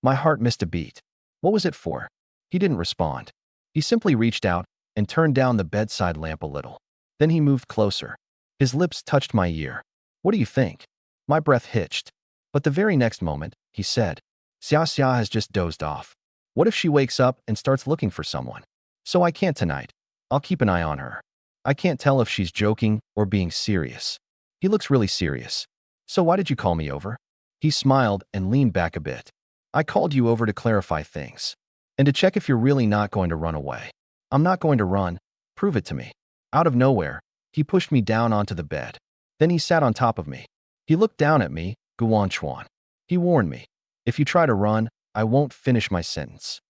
My heart missed a beat. What was it for? He didn't respond. He simply reached out and turned down the bedside lamp a little. Then he moved closer. His lips touched my ear. What do you think? My breath hitched. But the very next moment, he said, Xia has just dozed off. What if she wakes up and starts looking for someone? So I can't tonight. I'll keep an eye on her. I can't tell if she's joking or being serious. He looks really serious. So why did you call me over? He smiled and leaned back a bit. I called you over to clarify things. And to check if you're really not going to run away. I'm not going to run. Prove it to me. Out of nowhere, he pushed me down onto the bed. Then he sat on top of me. He looked down at me, Gu Wanchuan. He warned me. If you try to run, I won't finish my sentence.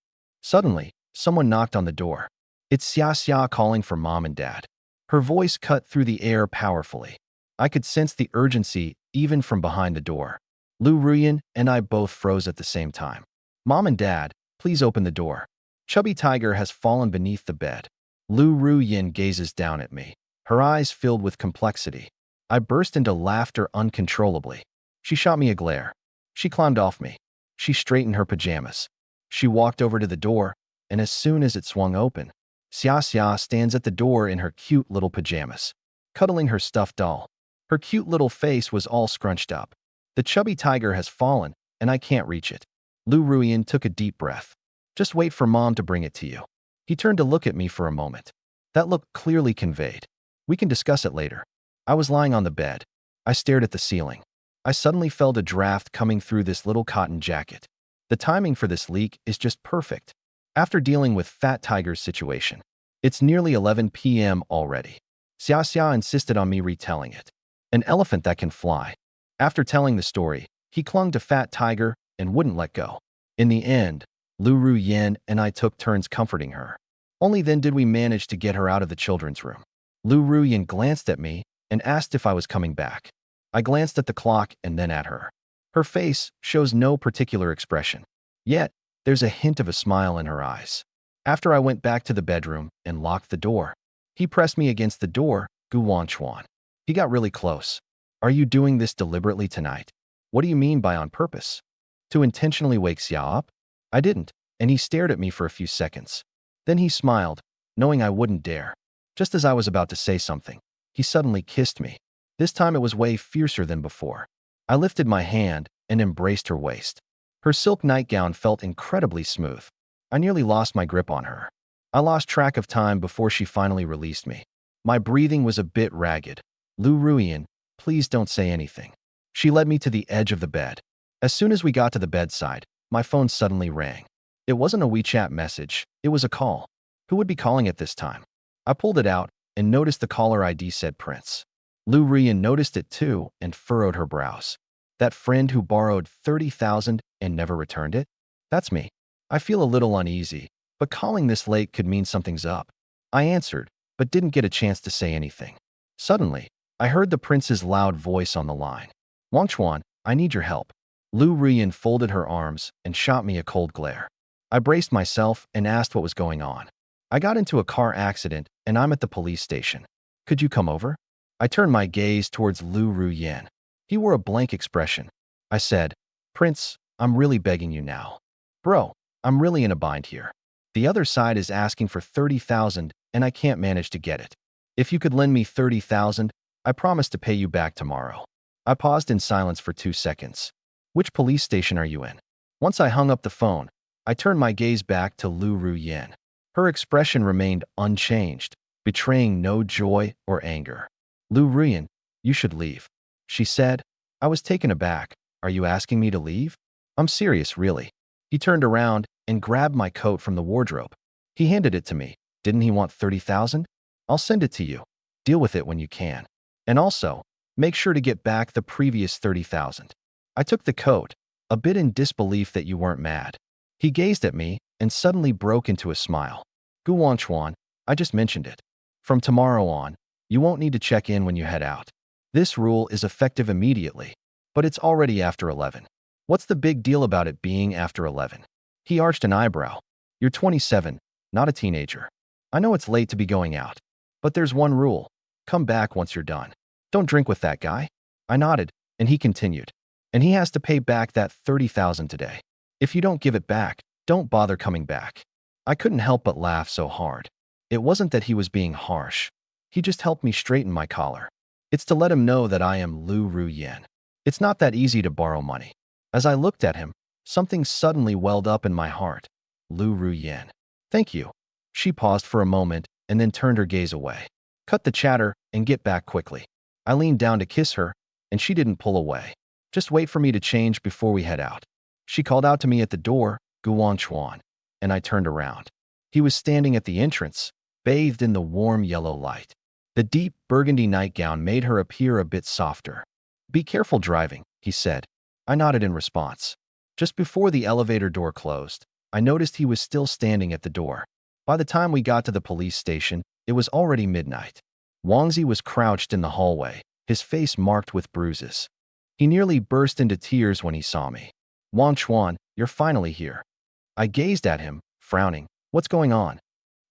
Suddenly, someone knocked on the door. It's Xia calling for mom and dad. Her voice cut through the air powerfully. I could sense the urgency even from behind the door. Lu Ruyan and I both froze at the same time. Mom and dad, please open the door. Chubby Tiger has fallen beneath the bed. Lu Ruyin gazes down at me, her eyes filled with complexity. I burst into laughter uncontrollably. She shot me a glare. She climbed off me. She straightened her pajamas. She walked over to the door, and as soon as it swung open, Xia Xia stands at the door in her cute little pajamas, cuddling her stuffed doll. Her cute little face was all scrunched up. The chubby tiger has fallen, and I can't reach it. Lu Ruyin took a deep breath. Just wait for Mom to bring it to you. He turned to look at me for a moment. That look clearly conveyed, we can discuss it later. I was lying on the bed. I stared at the ceiling. I suddenly felt a draft coming through this little cotton jacket. The timing for this leak is just perfect. After dealing with Fat Tiger's situation, it's nearly 11 p.m. already. Xia Xia insisted on me retelling it. An elephant that can fly. After telling the story, he clung to Fat Tiger and wouldn't let go. In the end, Lu Ruyin and I took turns comforting her. Only then did we manage to get her out of the children's room. Lu Ruyin glanced at me and asked if I was coming back. I glanced at the clock and then at her. Her face shows no particular expression. Yet, there's a hint of a smile in her eyes. After I went back to the bedroom and locked the door, he pressed me against the door, Gu Wanchuan. He got really close. Are you doing this deliberately tonight? What do you mean by on purpose? To intentionally wake Xia up? I didn't, and he stared at me for a few seconds. Then he smiled, knowing I wouldn't dare. Just as I was about to say something, he suddenly kissed me. This time it was way fiercer than before. I lifted my hand and embraced her waist. Her silk nightgown felt incredibly smooth. I nearly lost my grip on her. I lost track of time before she finally released me. My breathing was a bit ragged. Lu Ruyin, please don't say anything. She led me to the edge of the bed. As soon as we got to the bedside, my phone suddenly rang. It wasn't a WeChat message, it was a call. Who would be calling at this time? I pulled it out and noticed the caller ID said Prince. Lu Ruyin noticed it too and furrowed her brows. That friend who borrowed 30,000 and never returned it? That's me. I feel a little uneasy, but calling this late could mean something's up. I answered, but didn't get a chance to say anything. Suddenly, I heard the prince's loud voice on the line. Wangchuan, I need your help. Lu Ruyin folded her arms and shot me a cold glare. I braced myself and asked what was going on. I got into a car accident and I'm at the police station. Could you come over? I turned my gaze towards Lu Ruyin. He wore a blank expression. I said, Prince, I'm really begging you now. Bro, I'm really in a bind here. The other side is asking for 30,000 and I can't manage to get it. If you could lend me 30,000, I promise to pay you back tomorrow. I paused in silence for 2 seconds. Which police station are you in? Once I hung up the phone, I turned my gaze back to Lu Ruyin. Her expression remained unchanged, betraying no joy or anger. Lu Ruyin, you should leave. She said. I was taken aback. Are you asking me to leave? I'm serious, really. He turned around and grabbed my coat from the wardrobe. He handed it to me. Didn't he want 30,000? I'll send it to you. Deal with it when you can. And also, make sure to get back the previous 30,000. I took the coat, a bit in disbelief that you weren't mad. He gazed at me and suddenly broke into a smile. Gu Wanchuan, I just mentioned it. From tomorrow on, you won't need to check in when you head out. This rule is effective immediately, but it's already after 11. What's the big deal about it being after 11? He arched an eyebrow. You're 27, not a teenager. I know it's late to be going out, but there's one rule. Come back once you're done. Don't drink with that guy. I nodded, and he continued. And he has to pay back that 30,000 today. If you don't give it back, don't bother coming back. I couldn't help but laugh so hard. It wasn't that he was being harsh. He just helped me straighten my collar. It's to let him know that I am Lu Ruyin. It's not that easy to borrow money. As I looked at him, something suddenly welled up in my heart. Lu Ruyin. Thank you. She paused for a moment and then turned her gaze away. Cut the chatter and get back quickly. I leaned down to kiss her, and she didn't pull away. Just wait for me to change before we head out. She called out to me at the door, Gu Wanchuan, and I turned around. He was standing at the entrance, bathed in the warm yellow light. The deep burgundy nightgown made her appear a bit softer. Be careful driving, he said. I nodded in response. Just before the elevator door closed, I noticed he was still standing at the door. By the time we got to the police station, it was already midnight. Wangzi was crouched in the hallway, his face marked with bruises. He nearly burst into tears when he saw me. Wanchuan, you're finally here. I gazed at him, frowning. What's going on?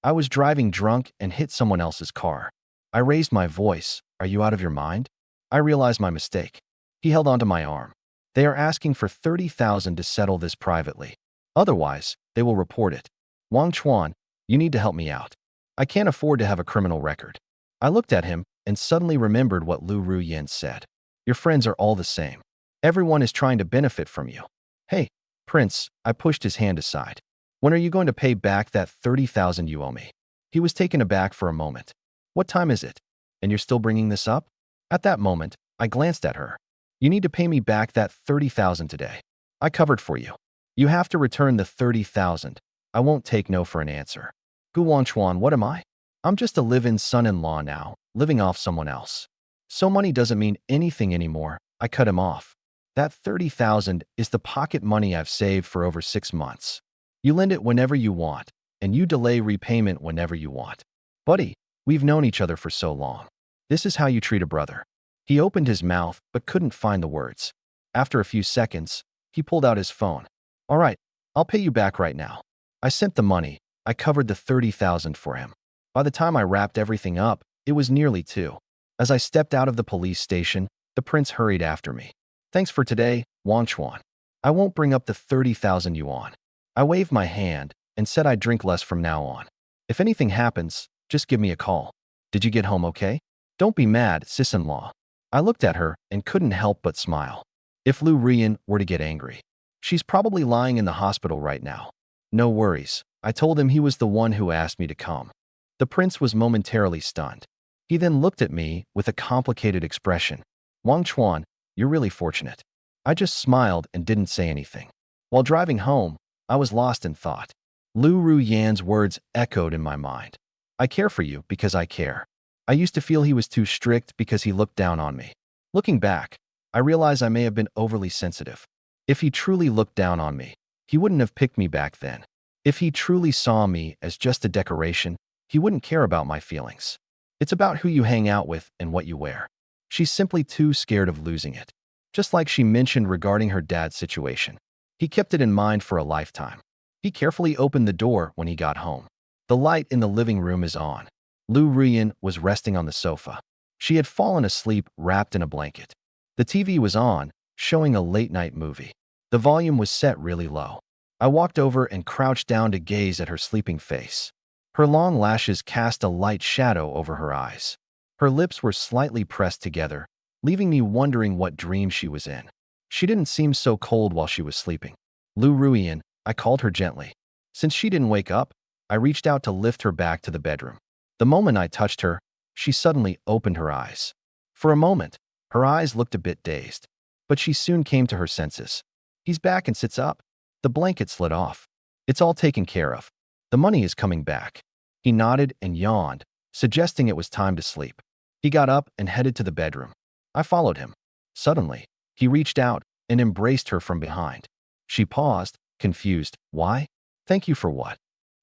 I was driving drunk and hit someone else's car. I raised my voice. Are you out of your mind? I realized my mistake. He held onto my arm. They are asking for 30,000 to settle this privately. Otherwise, they will report it. Wang Chuan, you need to help me out. I can't afford to have a criminal record. I looked at him and suddenly remembered what Lu Ruyan said. Your friends are all the same. Everyone is trying to benefit from you. Hey, Prince, I pushed his hand aside. When are you going to pay back that 30,000 you owe me? He was taken aback for a moment. What time is it? And you're still bringing this up? At that moment, I glanced at her. You need to pay me back that 30,000 today. I covered for you. You have to return the 30,000. I won't take no for an answer. Gu Wanchuan, what am I? I'm just a live-in son-in-law now, living off someone else. So money doesn't mean anything anymore. I cut him off. That 30,000 is the pocket money I've saved for over 6 months. You lend it whenever you want, and you delay repayment whenever you want. Buddy, we've known each other for so long. This is how you treat a brother. He opened his mouth but couldn't find the words. After a few seconds, he pulled out his phone. All right, I'll pay you back right now. I sent the money. I covered the 30,000 for him. By the time I wrapped everything up, it was nearly 2. As I stepped out of the police station, the prince hurried after me. Thanks for today, Wang Chuan. I won't bring up the 30,000 yuan. I waved my hand and said I'd drink less from now on. If anything happens, just give me a call. Did you get home okay? Don't be mad, sis-in-law. I looked at her and couldn't help but smile. If Lu Rian were to get angry, she's probably lying in the hospital right now. No worries. I told him he was the one who asked me to come. The prince was momentarily stunned. He then looked at me with a complicated expression. Wang Chuan, you're really fortunate. I just smiled and didn't say anything. While driving home, I was lost in thought. Lu Ruyan's words echoed in my mind. I care for you because I care. I used to feel he was too strict because he looked down on me. Looking back, I realize I may have been overly sensitive. If he truly looked down on me, he wouldn't have picked me back then. If he truly saw me as just a decoration, he wouldn't care about my feelings. It's about who you hang out with and what you wear. She's simply too scared of losing it. Just like she mentioned regarding her dad's situation. He kept it in mind for a lifetime. He carefully opened the door when he got home. The light in the living room is on. Lu Ruyan was resting on the sofa. She had fallen asleep wrapped in a blanket. The TV was on, showing a late-night movie. The volume was set really low. I walked over and crouched down to gaze at her sleeping face. Her long lashes cast a light shadow over her eyes. Her lips were slightly pressed together, leaving me wondering what dream she was in. She didn't seem so cold while she was sleeping. Lu Ruyan, I called her gently. Since she didn't wake up, I reached out to lift her back to the bedroom. The moment I touched her, she suddenly opened her eyes. For a moment, her eyes looked a bit dazed, but she soon came to her senses. He's back and sits up. The blanket slid off. It's all taken care of. The money is coming back. He nodded and yawned, suggesting it was time to sleep. He got up and headed to the bedroom. I followed him. Suddenly, he reached out and embraced her from behind. She paused, confused. Why? Thank you for what?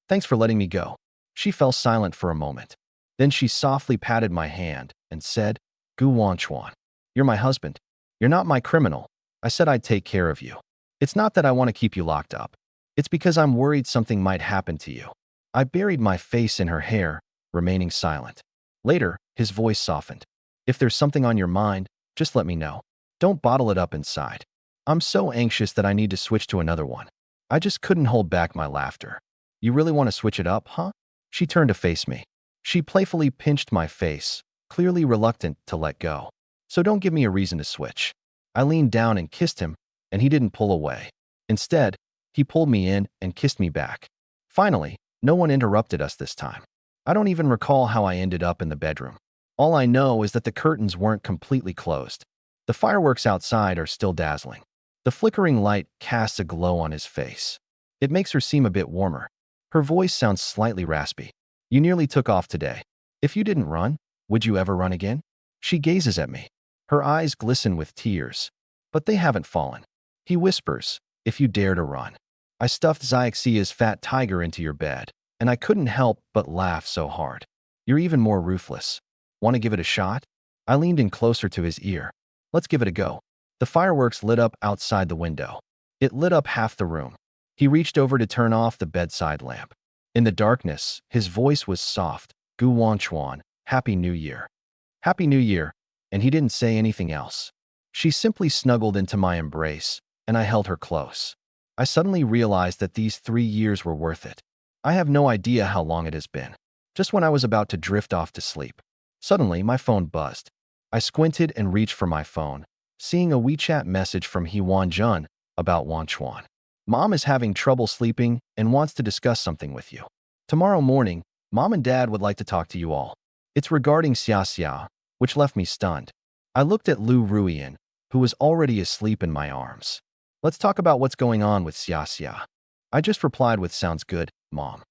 Thanks for letting me go. She fell silent for a moment. Then she softly patted my hand and said, Gu Wanchuan, you're my husband. You're not my criminal. I said I'd take care of you. It's not that I want to keep you locked up. It's because I'm worried something might happen to you. I buried my face in her hair, remaining silent. Later, his voice softened. If there's something on your mind, just let me know. Don't bottle it up inside. I'm so anxious that I need to switch to another one. I just couldn't hold back my laughter. You really want to switch it up, huh? She turned to face me. She playfully pinched my face, clearly reluctant to let go. So don't give me a reason to switch. I leaned down and kissed him, and he didn't pull away. Instead, he pulled me in and kissed me back. Finally, no one interrupted us this time. I don't even recall how I ended up in the bedroom. All I know is that the curtains weren't completely closed. The fireworks outside are still dazzling. The flickering light casts a glow on his face. It makes her seem a bit warmer. Her voice sounds slightly raspy. You nearly took off today. If you didn't run, would you ever run again? She gazes at me. Her eyes glisten with tears, but they haven't fallen. He whispers, if you dare to run. I stuffed Xiaxia's fat tiger into your bed, and I couldn't help but laugh so hard. You're even more ruthless. Want to give it a shot? I leaned in closer to his ear. Let's give it a go. The fireworks lit up outside the window. It lit up half the room. He reached over to turn off the bedside lamp. In the darkness, his voice was soft. Gu Wangchuan, Happy New Year. Happy New Year, and he didn't say anything else. She simply snuggled into my embrace, and I held her close. I suddenly realized that these 3 years were worth it. I have no idea how long it has been. Just when I was about to drift off to sleep, suddenly my phone buzzed. I squinted and reached for my phone, seeing a WeChat message from He Wanjun about Wanchuan. Mom is having trouble sleeping and wants to discuss something with you. Tomorrow morning, Mom and Dad would like to talk to you all. It's regarding Xia Xia, which left me stunned. I looked at Lu Ruian, who was already asleep in my arms. Let's talk about what's going on with Xia Xia. I just replied with sounds good, Mom.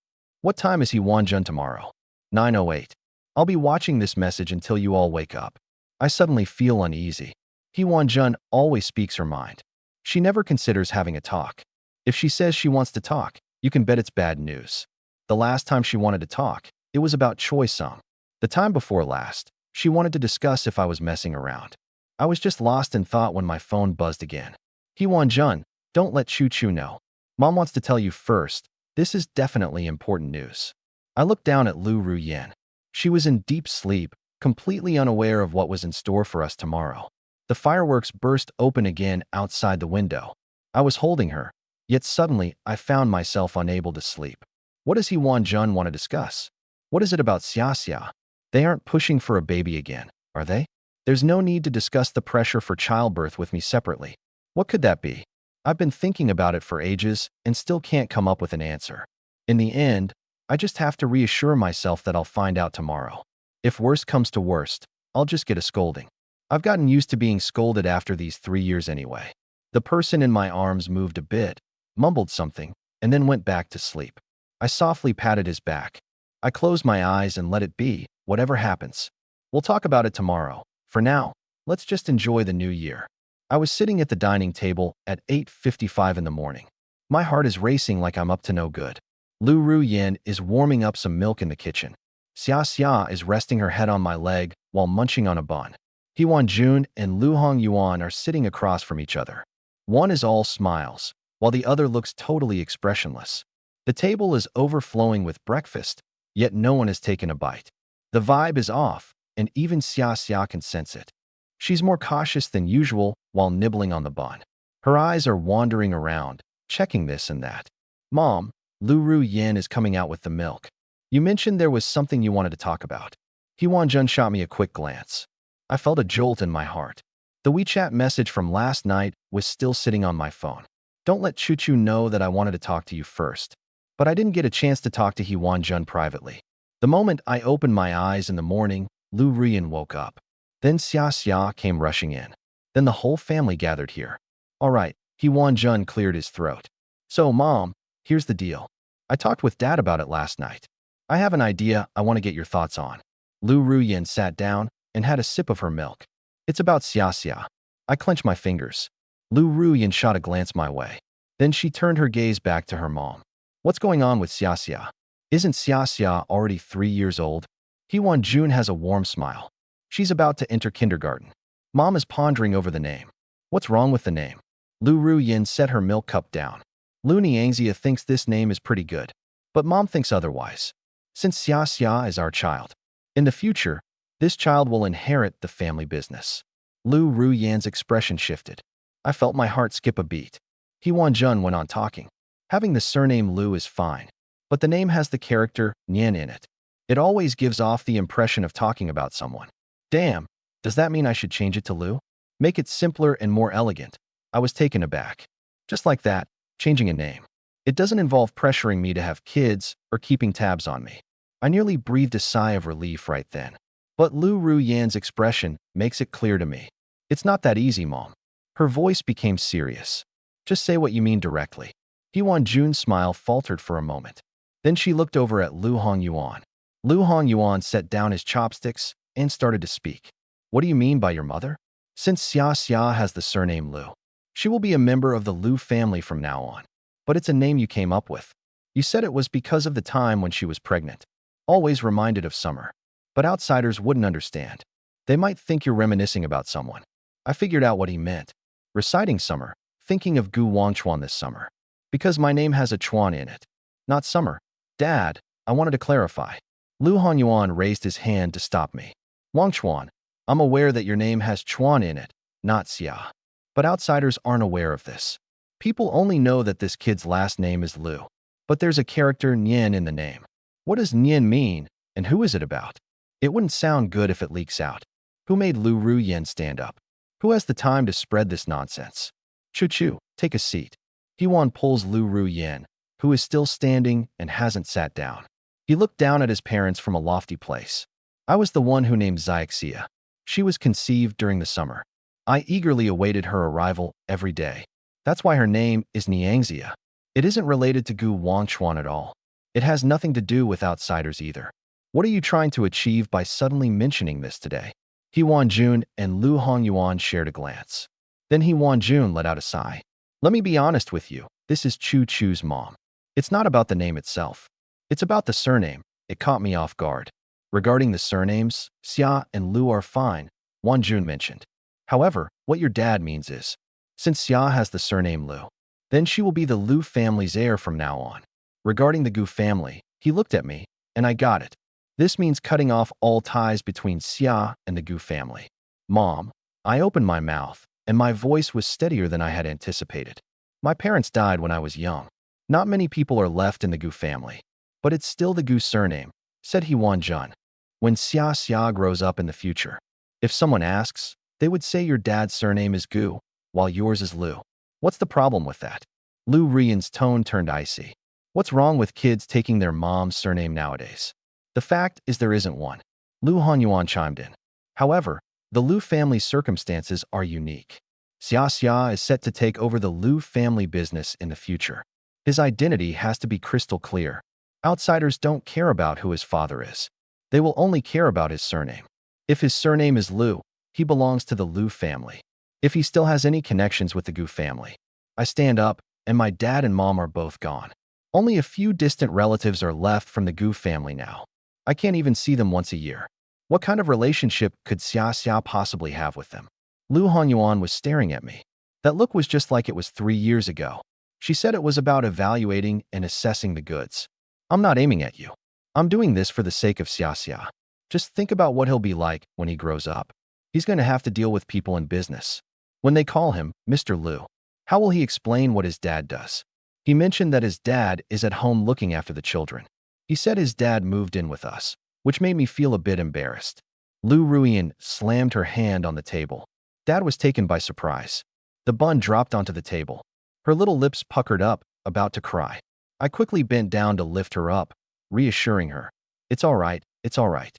What time is He Wanjun tomorrow? 9:08. I'll be watching this message until you all wake up. I suddenly feel uneasy. He Wanjun always speaks her mind. She never considers having a talk. If she says she wants to talk, you can bet it's bad news. The last time she wanted to talk, it was about Choi Sung. The time before last, she wanted to discuss if I was messing around. I was just lost in thought when my phone buzzed again. He Wanjun, don't let Chu Chu know. Mom wants to tell you first. This is definitely important news. I looked down at Lu Ruyan. She was in deep sleep, completely unaware of what was in store for us tomorrow. The fireworks burst open again outside the window. I was holding her, yet suddenly I found myself unable to sleep. What does He Wanjun want to discuss? What is it about Xia Xia? They aren't pushing for a baby again, are they? There's no need to discuss the pressure for childbirth with me separately. What could that be? I've been thinking about it for ages and still can't come up with an answer. In the end, I just have to reassure myself that I'll find out tomorrow. If worst comes to worst, I'll just get a scolding. I've gotten used to being scolded after these 3 years anyway. The person in my arms moved a bit, mumbled something, and then went back to sleep. I softly patted his back. I closed my eyes and let it be, whatever happens. We'll talk about it tomorrow. For now, let's just enjoy the new year. I was sitting at the dining table at 8:55 in the morning. My heart is racing like I'm up to no good. Lu Ruyan is warming up some milk in the kitchen. Xia Xia is resting her head on my leg while munching on a bun. He Wanjun and Lu Hongyuan are sitting across from each other. One is all smiles, while the other looks totally expressionless. The table is overflowing with breakfast, yet no one has taken a bite. The vibe is off, and even Xia Xia can sense it. She's more cautious than usual while nibbling on the bun. Her eyes are wandering around, checking this and that. Mom, Lu Ruyan is coming out with the milk. You mentioned there was something you wanted to talk about. He Wanjun shot me a quick glance. I felt a jolt in my heart. The WeChat message from last night was still sitting on my phone. Don't let Chu Chu know that I wanted to talk to you first. But I didn't get a chance to talk to He Wanjun privately. The moment I opened my eyes in the morning, Lu Ruyan woke up. Then Xia Xia came rushing in. Then the whole family gathered here. All right, He Wanjun cleared his throat. So, Mom, here's the deal. I talked with Dad about it last night. I have an idea I want to get your thoughts on. Lu Ruyan sat down and had a sip of her milk. It's about Xia Xia. I clenched my fingers. Lu Ruyan shot a glance my way. Then she turned her gaze back to her mom. What's going on with Xia Xia? Isn't Xia Xia already 3 years old? He Wanjun has a warm smile. She's about to enter kindergarten. Mom is pondering over the name. What's wrong with the name? Lu Ruyan set her milk cup down. Lu Niangxia thinks this name is pretty good, but Mom thinks otherwise. Since Xia Xia is our child, in the future, this child will inherit the family business. Lu Ruyan's expression shifted. I felt my heart skip a beat. He Wanjun went on talking. Having the surname Lu is fine, but the name has the character Nian in it. It always gives off the impression of talking about someone. Damn, does that mean I should change it to Lu? Make it simpler and more elegant. I was taken aback. Just like that, changing a name. It doesn't involve pressuring me to have kids or keeping tabs on me. I nearly breathed a sigh of relief right then. But Lu Ruyan's expression makes it clear to me. It's not that easy, Mom. Her voice became serious. Just say what you mean directly. He Wanjun's smile faltered for a moment. Then she looked over at Lu Hongyuan. Lu Hongyuan set down his chopsticks and started to speak. What do you mean by your mother? Since Xia Xia has the surname Lu, she will be a member of the Lu family from now on. But it's a name you came up with. You said it was because of the time when she was pregnant. Always reminded of summer. But outsiders wouldn't understand. They might think you're reminiscing about someone. I figured out what he meant. Reciting summer, thinking of Gu Wangchuan this summer. Because my name has a Chuan in it. Not summer. Dad, I wanted to clarify. Lu Honyuan raised his hand to stop me. Wang Chuan, I'm aware that your name has Chuan in it, not Xia. But outsiders aren't aware of this. People only know that this kid's last name is Lu. But there's a character Nian in the name. What does Nian mean, and who is it about? It wouldn't sound good if it leaks out. Who made Lu Ruyen stand up? Who has the time to spread this nonsense? Chu, take a seat. Hewan pulls Lu Ruyen, who is still standing and hasn't sat down. He looked down at his parents from a lofty place. I was the one who named Xiaxia. She was conceived during the summer. I eagerly awaited her arrival every day. That's why her name is Niangxia. It isn't related to Gu Wangchuan at all. It has nothing to do with outsiders either. What are you trying to achieve by suddenly mentioning this today? He Wanjun and Lu Hongyuan shared a glance. Then He Wanjun let out a sigh. Let me be honest with you, this is Chu Chu's mom. It's not about the name itself. It's about the surname. It caught me off guard. Regarding the surnames, Xia and Lu are fine, Wanjun mentioned. However, what your dad means is, since Xia has the surname Lu, then she will be the Lu family's heir from now on. Regarding the Gu family, he looked at me, and I got it. This means cutting off all ties between Xia and the Gu family. Mom, I opened my mouth, and my voice was steadier than I had anticipated. My parents died when I was young. Not many people are left in the Gu family. But it's still the Gu surname, said He Wanjun. When Xia grows up in the future, if someone asks, they would say your dad's surname is Gu, while yours is Lu. What's the problem with that? Lu Rian's tone turned icy. What's wrong with kids taking their mom's surname nowadays? The fact is there isn't one. Lu Honyuan chimed in. However, the Lu family's circumstances are unique. Xia is set to take over the Lu family business in the future. His identity has to be crystal clear. Outsiders don't care about who his father is. They will only care about his surname. If his surname is Lu, he belongs to the Lu family. If he still has any connections with the Gu family. I stand up, and my dad and mom are both gone. Only a few distant relatives are left from the Gu family now. I can't even see them once a year. What kind of relationship could Xia possibly have with them? Lu Honyuan was staring at me. That look was just like it was 3 years ago. She said it was about evaluating and assessing the goods. I'm not aiming at you. I'm doing this for the sake of Xia. Just think about what he'll be like when he grows up. He's going to have to deal with people in business. When they call him Mr. Lu, how will he explain what his dad does? He mentioned that his dad is at home looking after the children. He said his dad moved in with us, which made me feel a bit embarrassed. Lu Ruyan slammed her hand on the table. Dad was taken by surprise. The bun dropped onto the table. Her little lips puckered up, about to cry. I quickly bent down to lift her up, reassuring her. It's all right, it's all right.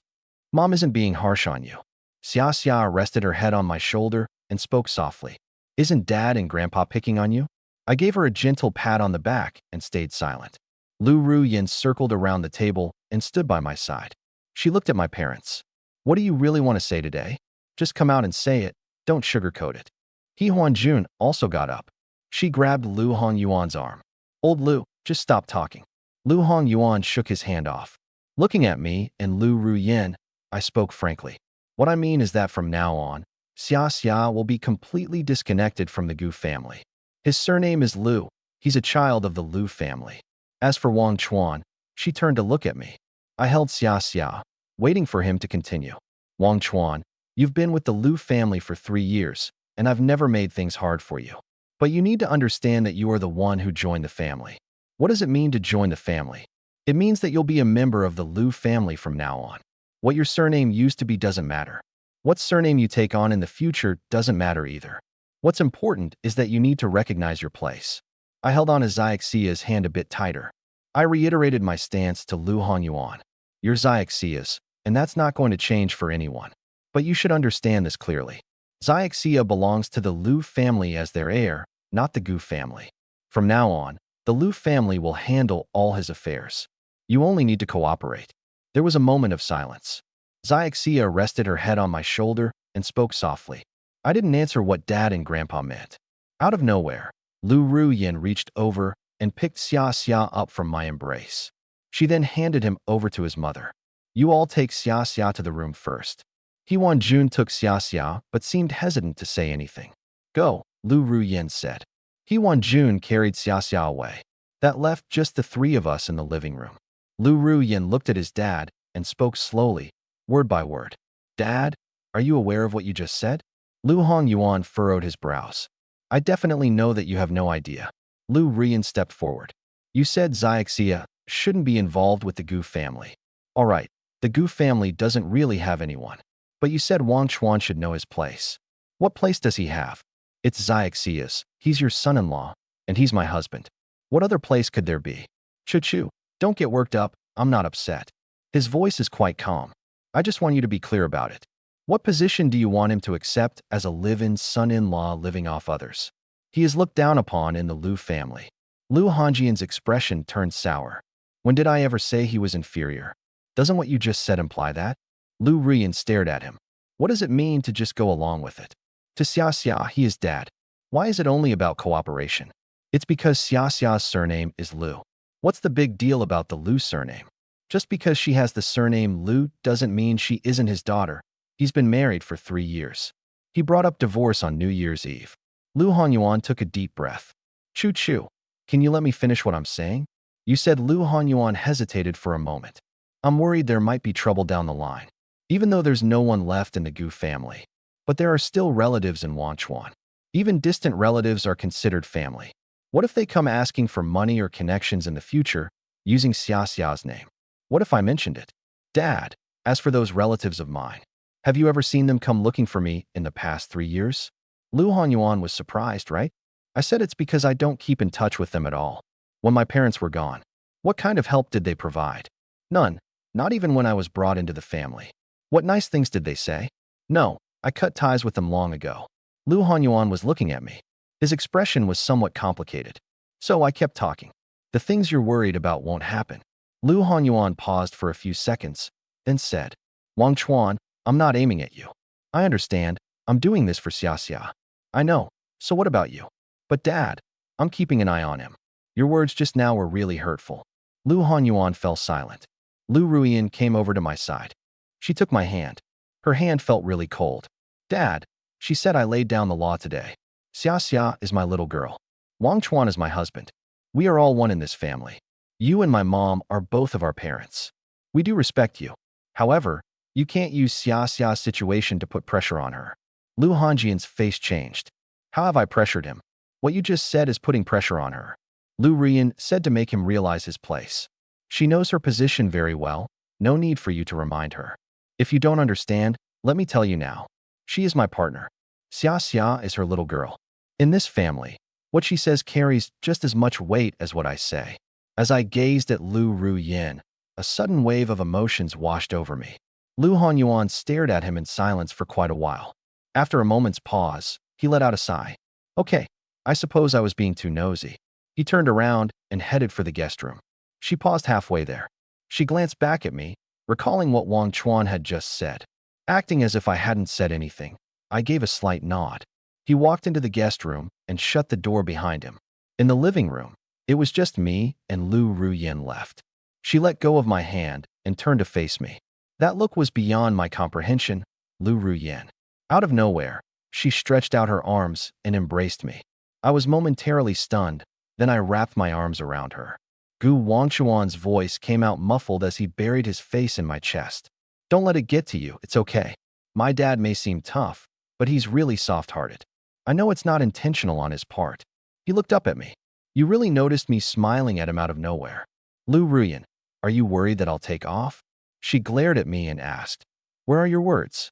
Mom isn't being harsh on you. Xia rested her head on my shoulder and spoke softly. Isn't Dad and Grandpa picking on you? I gave her a gentle pat on the back and stayed silent. Lu Ruyan circled around the table and stood by my side. She looked at my parents. What do you really want to say today? Just come out and say it. Don't sugarcoat it. He Huanjun also got up. She grabbed Lu Hongyuan's arm. Old Lu, just stop talking. Lu Hongyuan shook his hand off. Looking at me and Lu Ruyan, I spoke frankly. What I mean is that from now on, Xia will be completely disconnected from the Gu family. His surname is Lu. He's a child of the Lu family. As for Wang Chuan, she turned to look at me. I held Xia, waiting for him to continue. Wang Chuan, you've been with the Lu family for 3 years, and I've never made things hard for you. But you need to understand that you are the one who joined the family. What does it mean to join the family? It means that you'll be a member of the Lu family from now on. What your surname used to be doesn't matter. What surname you take on in the future doesn't matter either. What's important is that you need to recognize your place. I held on to Xiaxia's hand a bit tighter. I reiterated my stance to Lu Honyuan. You're Xiaxia's, and that's not going to change for anyone. But you should understand this clearly. Xiaxia belongs to the Lu family as their heir, not the Gu family. From now on, the Lu family will handle all his affairs. You only need to cooperate. There was a moment of silence. Xiaxia rested her head on my shoulder and spoke softly. I didn't answer what Dad and Grandpa meant. Out of nowhere, Lu Ruyan reached over and picked Xia up from my embrace. She then handed him over to his mother. You all take Xia to the room first. He Wanjun took Xia but seemed hesitant to say anything. Go, Lu Ruyan said. He Wanjun carried Xia away. That left just the 3 of us in the living room. Lu Ruyin looked at his dad and spoke slowly, word by word. Dad, are you aware of what you just said? Lu Hongyuan furrowed his brows. I definitely know that you have no idea. Lu Ruyin stepped forward. You said Xiaxia shouldn't be involved with the Gu family. All right, the Gu family doesn't really have anyone. But you said Wang Chuan should know his place. What place does he have? It's Xiaxia's. He's your son-in-law, and he's my husband. What other place could there be? Chu-chu, don't get worked up. I'm not upset. His voice is quite calm. I just want you to be clear about it. What position do you want him to accept as a live-in son-in-law living off others? He is looked down upon in the Lu family. Lu Hongjian's expression turned sour. When did I ever say he was inferior? Doesn't what you just said imply that? Lu Ruyin stared at him. What does it mean to just go along with it? To Xiaxia, he is dad. Why is it only about cooperation? It's because Xiaxia's surname is Lu. What's the big deal about the Lu surname? Just because she has the surname Lu doesn't mean she isn't his daughter. He's been married for 3 years. He brought up divorce on New Year's Eve. Lu Honyuan took a deep breath. Chu-chu, can you let me finish what I'm saying? You said Lu Honyuan hesitated for a moment. I'm worried there might be trouble down the line. Even though there's no one left in the Gu family. But there are still relatives in Wanchuan. Even distant relatives are considered family. What if they come asking for money or connections in the future, using Xiaxia's name? What if I mentioned it? Dad, as for those relatives of mine, have you ever seen them come looking for me in the past 3 years? Lu Honyuan was surprised, right? I said it's because I don't keep in touch with them at all. When my parents were gone, what kind of help did they provide? None, not even when I was brought into the family. What nice things did they say? No, I cut ties with them long ago. Lu Honyuan was looking at me. His expression was somewhat complicated. So I kept talking. The things you're worried about won't happen. Lu Honyuan paused for a few seconds, then said, Wang Chuan, I'm not aiming at you. I understand. I'm doing this for Xiaxia. I know. So what about you? But Dad, I'm keeping an eye on him. Your words just now were really hurtful. Lu Honyuan fell silent. Lu Ruyin came over to my side. She took my hand. Her hand felt really cold. Dad, she said I laid down the law today. Xiaxia is my little girl. Wang Chuan is my husband. We are all one in this family. You and my mom are both of our parents. We do respect you. However, you can't use Xiaxia's situation to put pressure on her. Lu Hongjian's face changed. How have I pressured him? What you just said is putting pressure on her. Lu Ruyin said to make him realize his place. She knows her position very well. No need for you to remind her. If you don't understand, let me tell you now. She is my partner. Xiaxia is her little girl. In this family, what she says carries just as much weight as what I say. As I gazed at Lu Ruyin, a sudden wave of emotions washed over me. Lu Honyuan stared at him in silence for quite a while. After a moment's pause, he let out a sigh. Okay, I suppose I was being too nosy. He turned around and headed for the guest room. She paused halfway there. She glanced back at me, recalling what Wang Chuan had just said. Acting as if I hadn't said anything, I gave a slight nod. He walked into the guest room and shut the door behind him. In the living room, it was just me and Lu Ruyin left. She let go of my hand and turned to face me. That look was beyond my comprehension. Lu Ruyin. Out of nowhere, she stretched out her arms and embraced me. I was momentarily stunned, then I wrapped my arms around her. Gu Wangchuan's voice came out muffled as he buried his face in my chest. Don't let it get to you, it's okay. My dad may seem tough, but he's really soft-hearted. I know it's not intentional on his part. He looked up at me. You really noticed me smiling at him out of nowhere. Lu Ruyin, are you worried that I'll take off? She glared at me and asked, where are your words?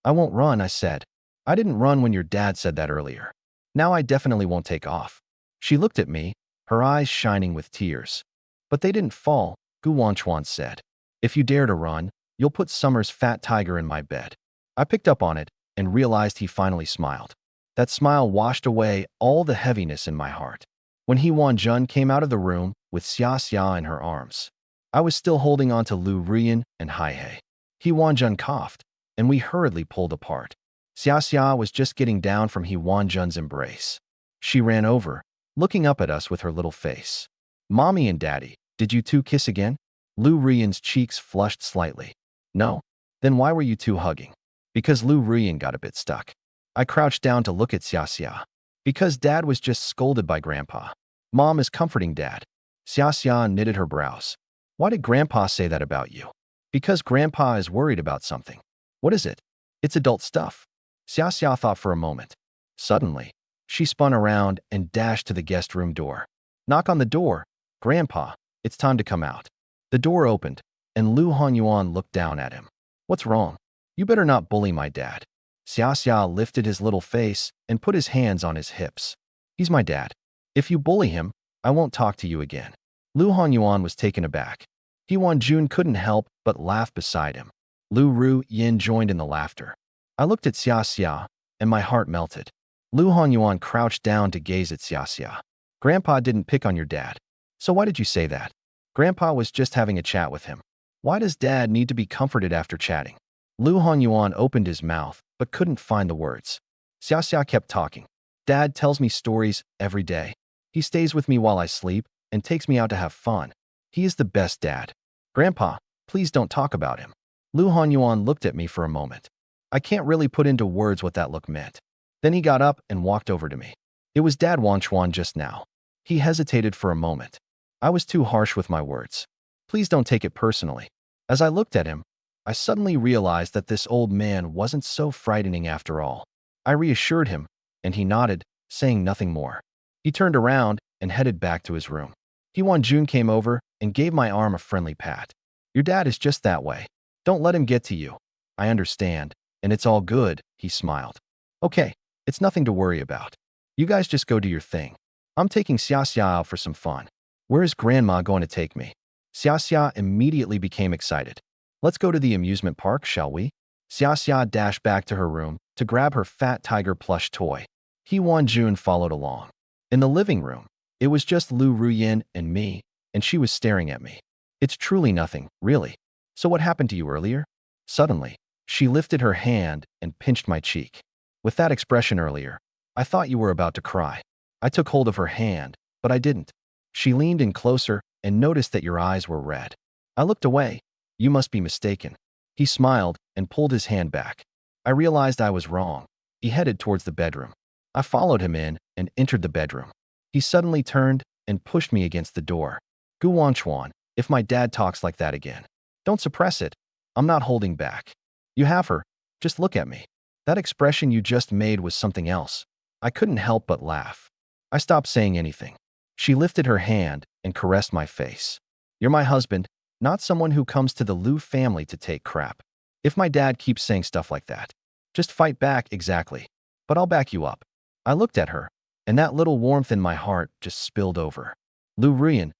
I won't run, I said. I didn't run when your dad said that earlier. Now I definitely won't take off. She looked at me, her eyes shining with tears. But they didn't fall, Gu Wanchuan said. If you dare to run, you'll put Summer's fat tiger in my bed. I picked up on it and realized he finally smiled. That smile washed away all the heaviness in my heart. When He Wanjun came out of the room with Xiaxia in her arms, I was still holding on to Lu Ruyin and Haihei. He Wanjun coughed, and we hurriedly pulled apart. Xiaxia was just getting down from He Wanjun's embrace. She ran over, looking up at us with her little face. Mommy and Daddy, did you two kiss again? Lu Ruyin's cheeks flushed slightly. No. Then why were you two hugging? Because Lu Ruyin got a bit stuck. I crouched down to look at Xiaxia. Because Dad was just scolded by Grandpa. Mom is comforting Dad. Xiaxia knitted her brows. Why did Grandpa say that about you? Because Grandpa is worried about something. What is it? It's adult stuff. Xia Xia thought for a moment. Suddenly, she spun around and dashed to the guest room door. Knock on the door. Grandpa, it's time to come out. The door opened, and Lu Hanyuan looked down at him. What's wrong? You better not bully my dad. Xia Xia lifted his little face and put his hands on his hips. He's my dad. If you bully him, I won't talk to you again. Lu Hanyuan was taken aback. He Jun couldn't help but laugh beside him. Lu Ru Yin joined in the laughter. I looked at Xia Xia, and my heart melted. Lu Hanyuan crouched down to gaze at Xia Xia. Grandpa didn't pick on your dad. So why did you say that? Grandpa was just having a chat with him. Why does Dad need to be comforted after chatting? Lu Hanyuan opened his mouth, but couldn't find the words. Xia Xia kept talking. Dad tells me stories every day. He stays with me while I sleep and takes me out to have fun. He is the best dad. Grandpa, please don't talk about him. Lu Hanyuan looked at me for a moment. I can't really put into words what that look meant. Then he got up and walked over to me. It was Dad Wanchuan just now. He hesitated for a moment. I was too harsh with my words. Please don't take it personally. As I looked at him, I suddenly realized that this old man wasn't so frightening after all. I reassured him, and he nodded, saying nothing more. He turned around and headed back to his room. Jun came over and gave my arm a friendly pat. Your dad is just that way. Don't let him get to you. I understand, and it's all good, he smiled. Okay, it's nothing to worry about. You guys just go do your thing. I'm taking Xia Xia out for some fun. Where is Grandma going to take me? Xia Xia immediately became excited. Let's go to the amusement park, shall we? Xia Xia dashed back to her room to grab her fat tiger plush toy. Jun followed along. In the living room, it was just Lu Ruyin and me, and she was staring at me. It's truly nothing, really. So what happened to you earlier? Suddenly, she lifted her hand and pinched my cheek. With that expression earlier, I thought you were about to cry. I took hold of her hand, but I didn't. She leaned in closer and noticed that your eyes were red. I looked away. You must be mistaken. He smiled and pulled his hand back. I realized I was wrong. He headed towards the bedroom. I followed him in and entered the bedroom. He suddenly turned and pushed me against the door. Gu Wanchuan, if my dad talks like that again, don't suppress it. I'm not holding back. You have her. Just look at me. That expression you just made was something else. I couldn't help but laugh. I stopped saying anything. She lifted her hand and caressed my face. You're my husband, not someone who comes to the Lu family to take crap. If my dad keeps saying stuff like that, just fight back exactly. But I'll back you up. I looked at her, and that little warmth in my heart just spilled over. Lu Ruyan,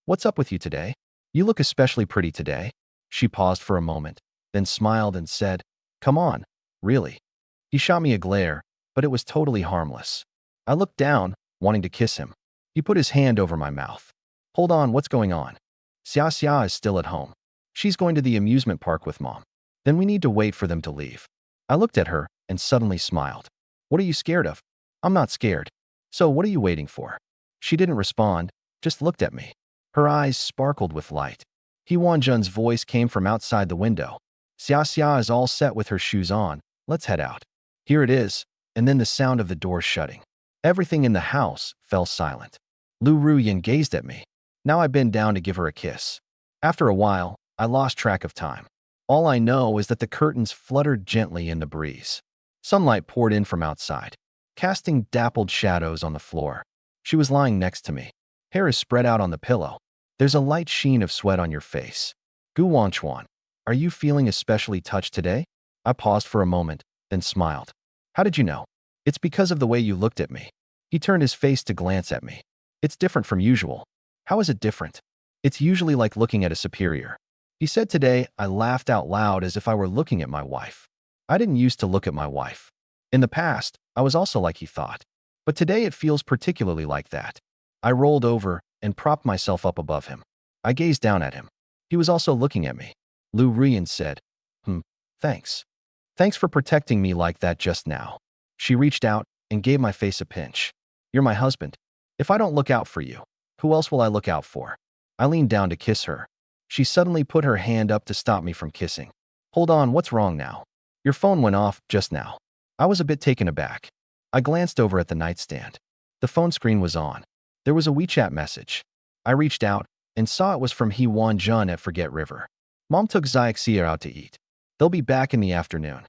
what's up with you today? You look especially pretty today. She paused for a moment, then smiled and said, Come on, really. He shot me a glare, but it was totally harmless. I looked down, wanting to kiss him. He put his hand over my mouth. Hold on, what's going on? Xia Xia is still at home. She's going to the amusement park with Mom. Then we need to wait for them to leave. I looked at her and suddenly smiled. What are you scared of? I'm not scared. So what are you waiting for? She didn't respond, just looked at me. Her eyes sparkled with light. Jun's voice came from outside the window. Xia Xia is all set with her shoes on. Let's head out. Here it is, and then the sound of the door shutting. Everything in the house fell silent. Lu Ruyan gazed at me. Now I bent down to give her a kiss. After a while, I lost track of time. All I know is that the curtains fluttered gently in the breeze. Sunlight poured in from outside, casting dappled shadows on the floor. She was lying next to me. Hair is spread out on the pillow. There's a light sheen of sweat on your face. Gu Wanchuan, are you feeling especially touched today? I paused for a moment, then smiled. How did you know? It's because of the way you looked at me. He turned his face to glance at me. It's different from usual. How is it different? It's usually like looking at a superior. He said today I laughed out loud as if I were looking at my wife. I didn't used to look at my wife. In the past, I was also like he thought. But today it feels particularly like that. I rolled over and propped myself up above him. I gazed down at him. He was also looking at me. Lu Ruyan said, Thanks. Thanks for protecting me like that just now. She reached out and gave my face a pinch. You're my husband. If I don't look out for you, who else will I look out for? I leaned down to kiss her. She suddenly put her hand up to stop me from kissing. Hold on, what's wrong now? Your phone went off just now. I was a bit taken aback. I glanced over at the nightstand. The phone screen was on. There was a WeChat message. I reached out and saw it was from He Wan Jun at Forget River. Mom took Xiaxia out to eat. They'll be back in the afternoon.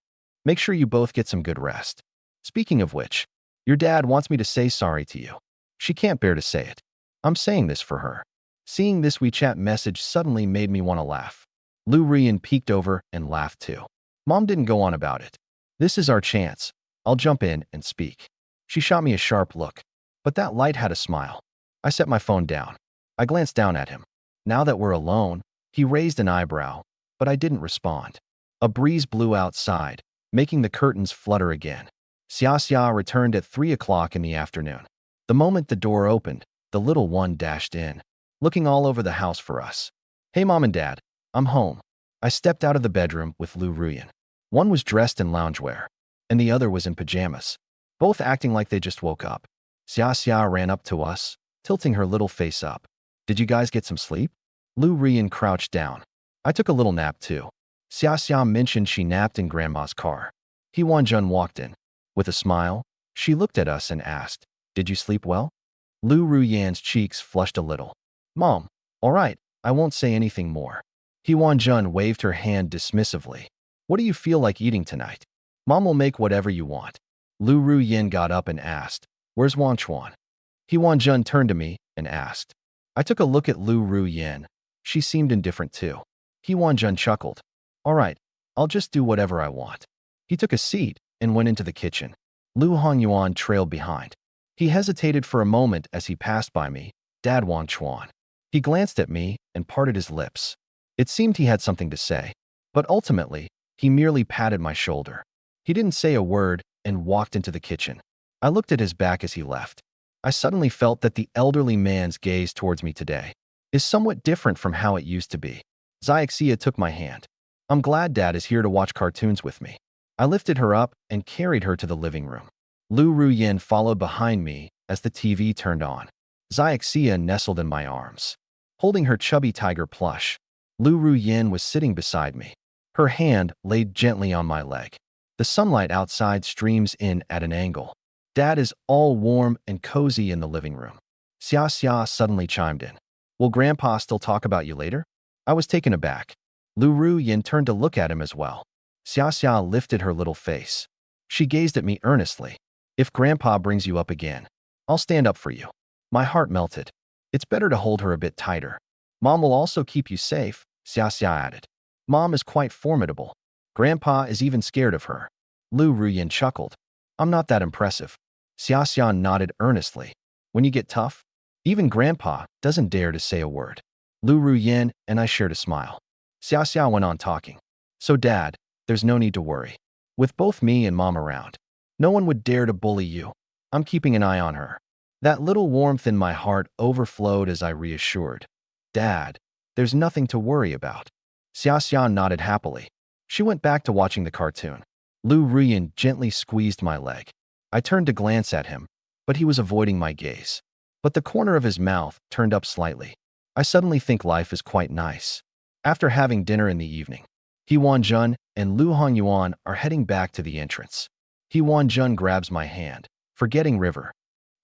Make sure you both get some good rest. Speaking of which, your dad wants me to say sorry to you. She can't bear to say it. I'm saying this for her. Seeing this WeChat message suddenly made me want to laugh. Lu Rian peeked over and laughed too. Mom didn't go on about it. This is our chance. I'll jump in and speak. She shot me a sharp look, but that light had a smile. I set my phone down. I glanced down at him. Now that we're alone, he raised an eyebrow, but I didn't respond. A breeze blew outside, making the curtains flutter again. Xia returned at 3 o'clock in the afternoon. The moment the door opened, the little one dashed in, looking all over the house for us. Hey, Mom and Dad, I'm home. I stepped out of the bedroom with Lu Ruyan. One was dressed in loungewear, and the other was in pajamas, both acting like they just woke up. Xia ran up to us, tilting her little face up. Did you guys get some sleep? Lu Rian crouched down. I took a little nap too. Xia mentioned she napped in Grandma's car. He Wan Jun walked in. With a smile, she looked at us and asked, Did you sleep well? Lu Ruyan's cheeks flushed a little. Mom, all right, I won't say anything more. He Wan Jun waved her hand dismissively. What do you feel like eating tonight? Mom will make whatever you want. Lu Ruyan got up and asked, Where's Wan Chuan? He Wan Jun turned to me and asked. I took a look at Lu Ruyan. She seemed indifferent too. He Wan Jun chuckled. All right, I'll just do whatever I want. He took a seat and went into the kitchen. Lu Hongyuan trailed behind. He hesitated for a moment as he passed by me. Dad Wan Chuan. He glanced at me and parted his lips. It seemed he had something to say, but ultimately, he merely patted my shoulder. He didn't say a word and walked into the kitchen. I looked at his back as he left. I suddenly felt that the elderly man's gaze towards me today is somewhat different from how it used to be. Xiaxia took my hand. I'm glad Dad is here to watch cartoons with me. I lifted her up and carried her to the living room. Lu Ruyan followed behind me as the TV turned on. Xiaxia nestled in my arms, holding her chubby tiger plush. Lu Ruyan was sitting beside me, her hand laid gently on my leg. The sunlight outside streams in at an angle. Dad is all warm and cozy in the living room. Xia suddenly chimed in. Will Grandpa still talk about you later? I was taken aback. Lu Ruyan turned to look at him as well. Xia lifted her little face. She gazed at me earnestly. If Grandpa brings you up again, I'll stand up for you. My heart melted. It's better to hold her a bit tighter. Mom will also keep you safe, Xia added. Mom is quite formidable. Grandpa is even scared of her. Lu Ruyan chuckled. I'm not that impressive. Xia nodded earnestly. When you get tough, even Grandpa doesn't dare to say a word. Lu Ruyan and I shared a smile. Xia went on talking. So Dad, there's no need to worry. With both me and Mom around, no one would dare to bully you. I'm keeping an eye on her. That little warmth in my heart overflowed as I reassured. Dad, there's nothing to worry about. Xia nodded happily. She went back to watching the cartoon. Lu Ruyan gently squeezed my leg. I turned to glance at him, but he was avoiding my gaze. But the corner of his mouth turned up slightly. I suddenly think life is quite nice. After having dinner in the evening, He Wan Jun and Lu Hongyuan are heading back to the entrance. He Wan Jun grabs my hand, forgetting River.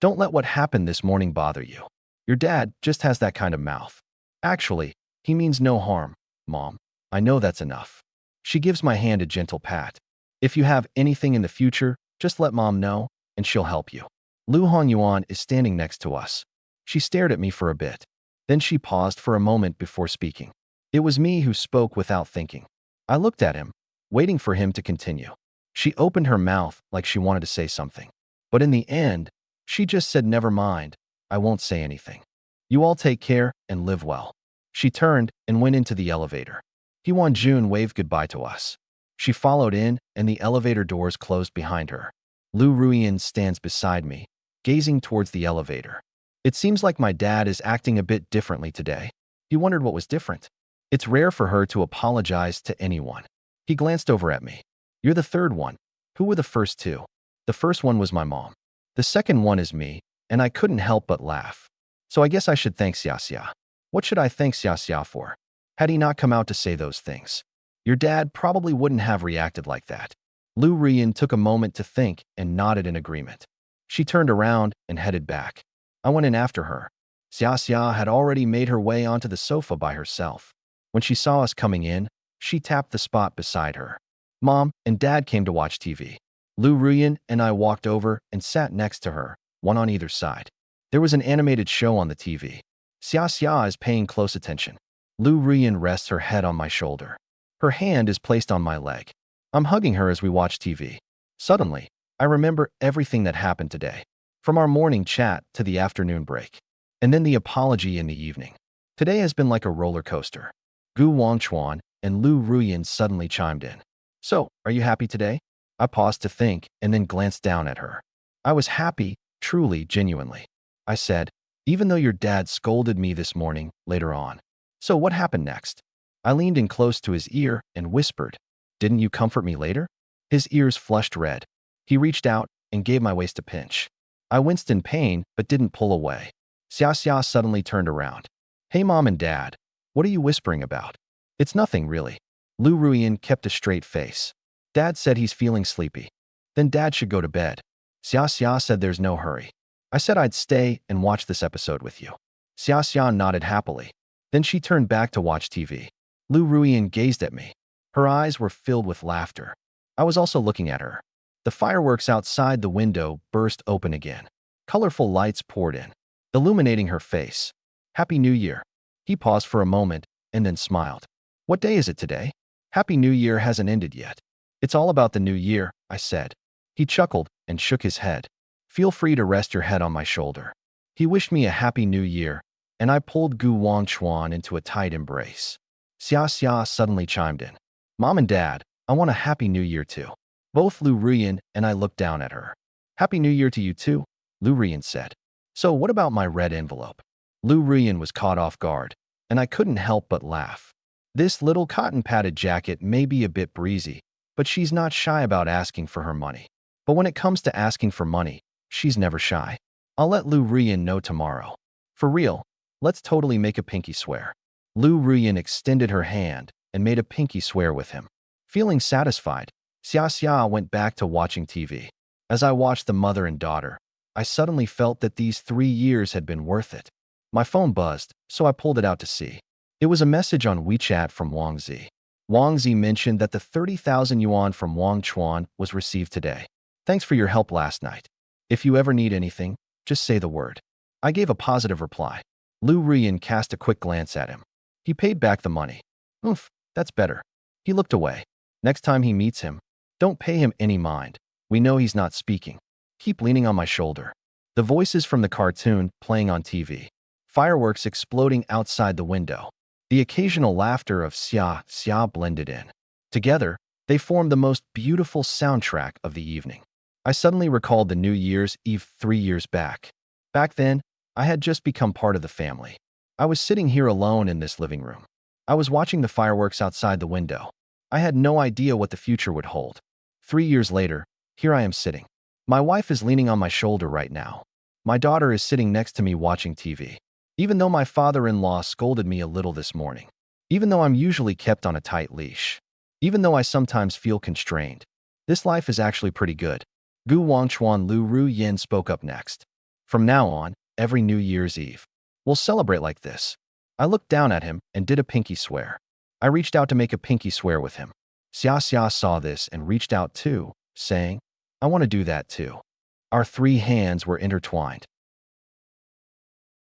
Don't let what happened this morning bother you. Your dad just has that kind of mouth. Actually, he means no harm, Mom. I know that's enough. She gives my hand a gentle pat. If you have anything in the future, just let Mom know, and she'll help you. Lu Hongyuan is standing next to us. She stared at me for a bit. Then she paused for a moment before speaking. It was me who spoke without thinking. I looked at him, waiting for him to continue. She opened her mouth like she wanted to say something. But in the end, she just said, never mind, I won't say anything. You all take care and live well. She turned and went into the elevator. He Wan Jun waved goodbye to us. She followed in and the elevator doors closed behind her. Lu Ruyan stands beside me, gazing towards the elevator. It seems like my dad is acting a bit differently today. He wondered what was different. It's rare for her to apologize to anyone. He glanced over at me. You're the third one. Who were the first two? The first one was my mom. The second one is me, and I couldn't help but laugh. So I guess I should thank Xia. What should I thank Xia for? Had he not come out to say those things, your dad probably wouldn't have reacted like that. Lu Ruyan took a moment to think and nodded in agreement. She turned around and headed back. I went in after her. Xia Xia had already made her way onto the sofa by herself. When she saw us coming in, she tapped the spot beside her. Mom and Dad came to watch TV. Lu Ruyan and I walked over and sat next to her, one on either side. There was an animated show on the TV. Xia Xia is paying close attention. Lu Ruyan rests her head on my shoulder. Her hand is placed on my leg. I'm hugging her as we watch TV. Suddenly, I remember everything that happened today, from our morning chat to the afternoon break, and then the apology in the evening. Today has been like a roller coaster. Gu Wangchuan and Lu Ruyan suddenly chimed in. So, are you happy today? I paused to think and then glanced down at her. I was happy, truly, genuinely. I said, even though your dad scolded me this morning, later on. So what happened next? I leaned in close to his ear and whispered, didn't you comfort me later? His ears flushed red. He reached out and gave my waist a pinch. I winced in pain but didn't pull away. Xia Xia suddenly turned around. Hey Mom and Dad, what are you whispering about? It's nothing really. Lu Ruyan kept a straight face. Dad said he's feeling sleepy. Then Dad should go to bed. Xia Xia said there's no hurry. I said I'd stay and watch this episode with you. Xia Xia nodded happily. Then she turned back to watch TV. Lu Ruyan gazed at me. Her eyes were filled with laughter. I was also looking at her. The fireworks outside the window burst open again. Colorful lights poured in, illuminating her face. Happy New Year. He paused for a moment and then smiled. What day is it today? Happy New Year hasn't ended yet. It's all about the new year, I said. He chuckled and shook his head. Feel free to rest your head on my shoulder. He wished me a happy new year, and I pulled Gu Wangchuan into a tight embrace. Xia Xia suddenly chimed in. Mom and Dad, I want a happy new year too. Both Lu Ruyan and I looked down at her. Happy New Year to you too, Lu Ruyan said. So what about my red envelope? Lu Ruyan was caught off guard, and I couldn't help but laugh. This little cotton-padded jacket may be a bit breezy, but she's not shy about asking for her money. But when it comes to asking for money, she's never shy. I'll let Lu Ruyan know tomorrow. For real, let's totally make a pinky swear. Lu Ruyan extended her hand and made a pinky swear with him. Feeling satisfied, Xia Xia went back to watching TV. As I watched the mother and daughter, I suddenly felt that these 3 years had been worth it. My phone buzzed, so I pulled it out to see. It was a message on WeChat from Wang Zi. Wang Zi mentioned that the 30,000 yuan from Wang Chuan was received today. Thanks for your help last night. If you ever need anything, just say the word. I gave a positive reply. Lu Ruyan cast a quick glance at him. He paid back the money. Oof, that's better. He looked away. Next time he meets him, don't pay him any mind. We know he's not speaking. Keep leaning on my shoulder. The voices from the cartoon playing on TV. Fireworks exploding outside the window. The occasional laughter of Xia Xia blended in. Together, they formed the most beautiful soundtrack of the evening. I suddenly recalled the New Year's Eve 3 years back. Back then, I had just become part of the family. I was sitting here alone in this living room. I was watching the fireworks outside the window. I had no idea what the future would hold. 3 years later, here I am sitting. My wife is leaning on my shoulder right now. My daughter is sitting next to me watching TV. Even though my father-in-law scolded me a little this morning. Even though I'm usually kept on a tight leash. Even though I sometimes feel constrained. This life is actually pretty good. Gu Wangchuan Lu Ruyan spoke up next. From now on, every New Year's Eve, we'll celebrate like this. I looked down at him and did a pinky swear. I reached out to make a pinky swear with him. Xia Xia saw this and reached out too, saying, I want to do that too. Our 3 hands were intertwined.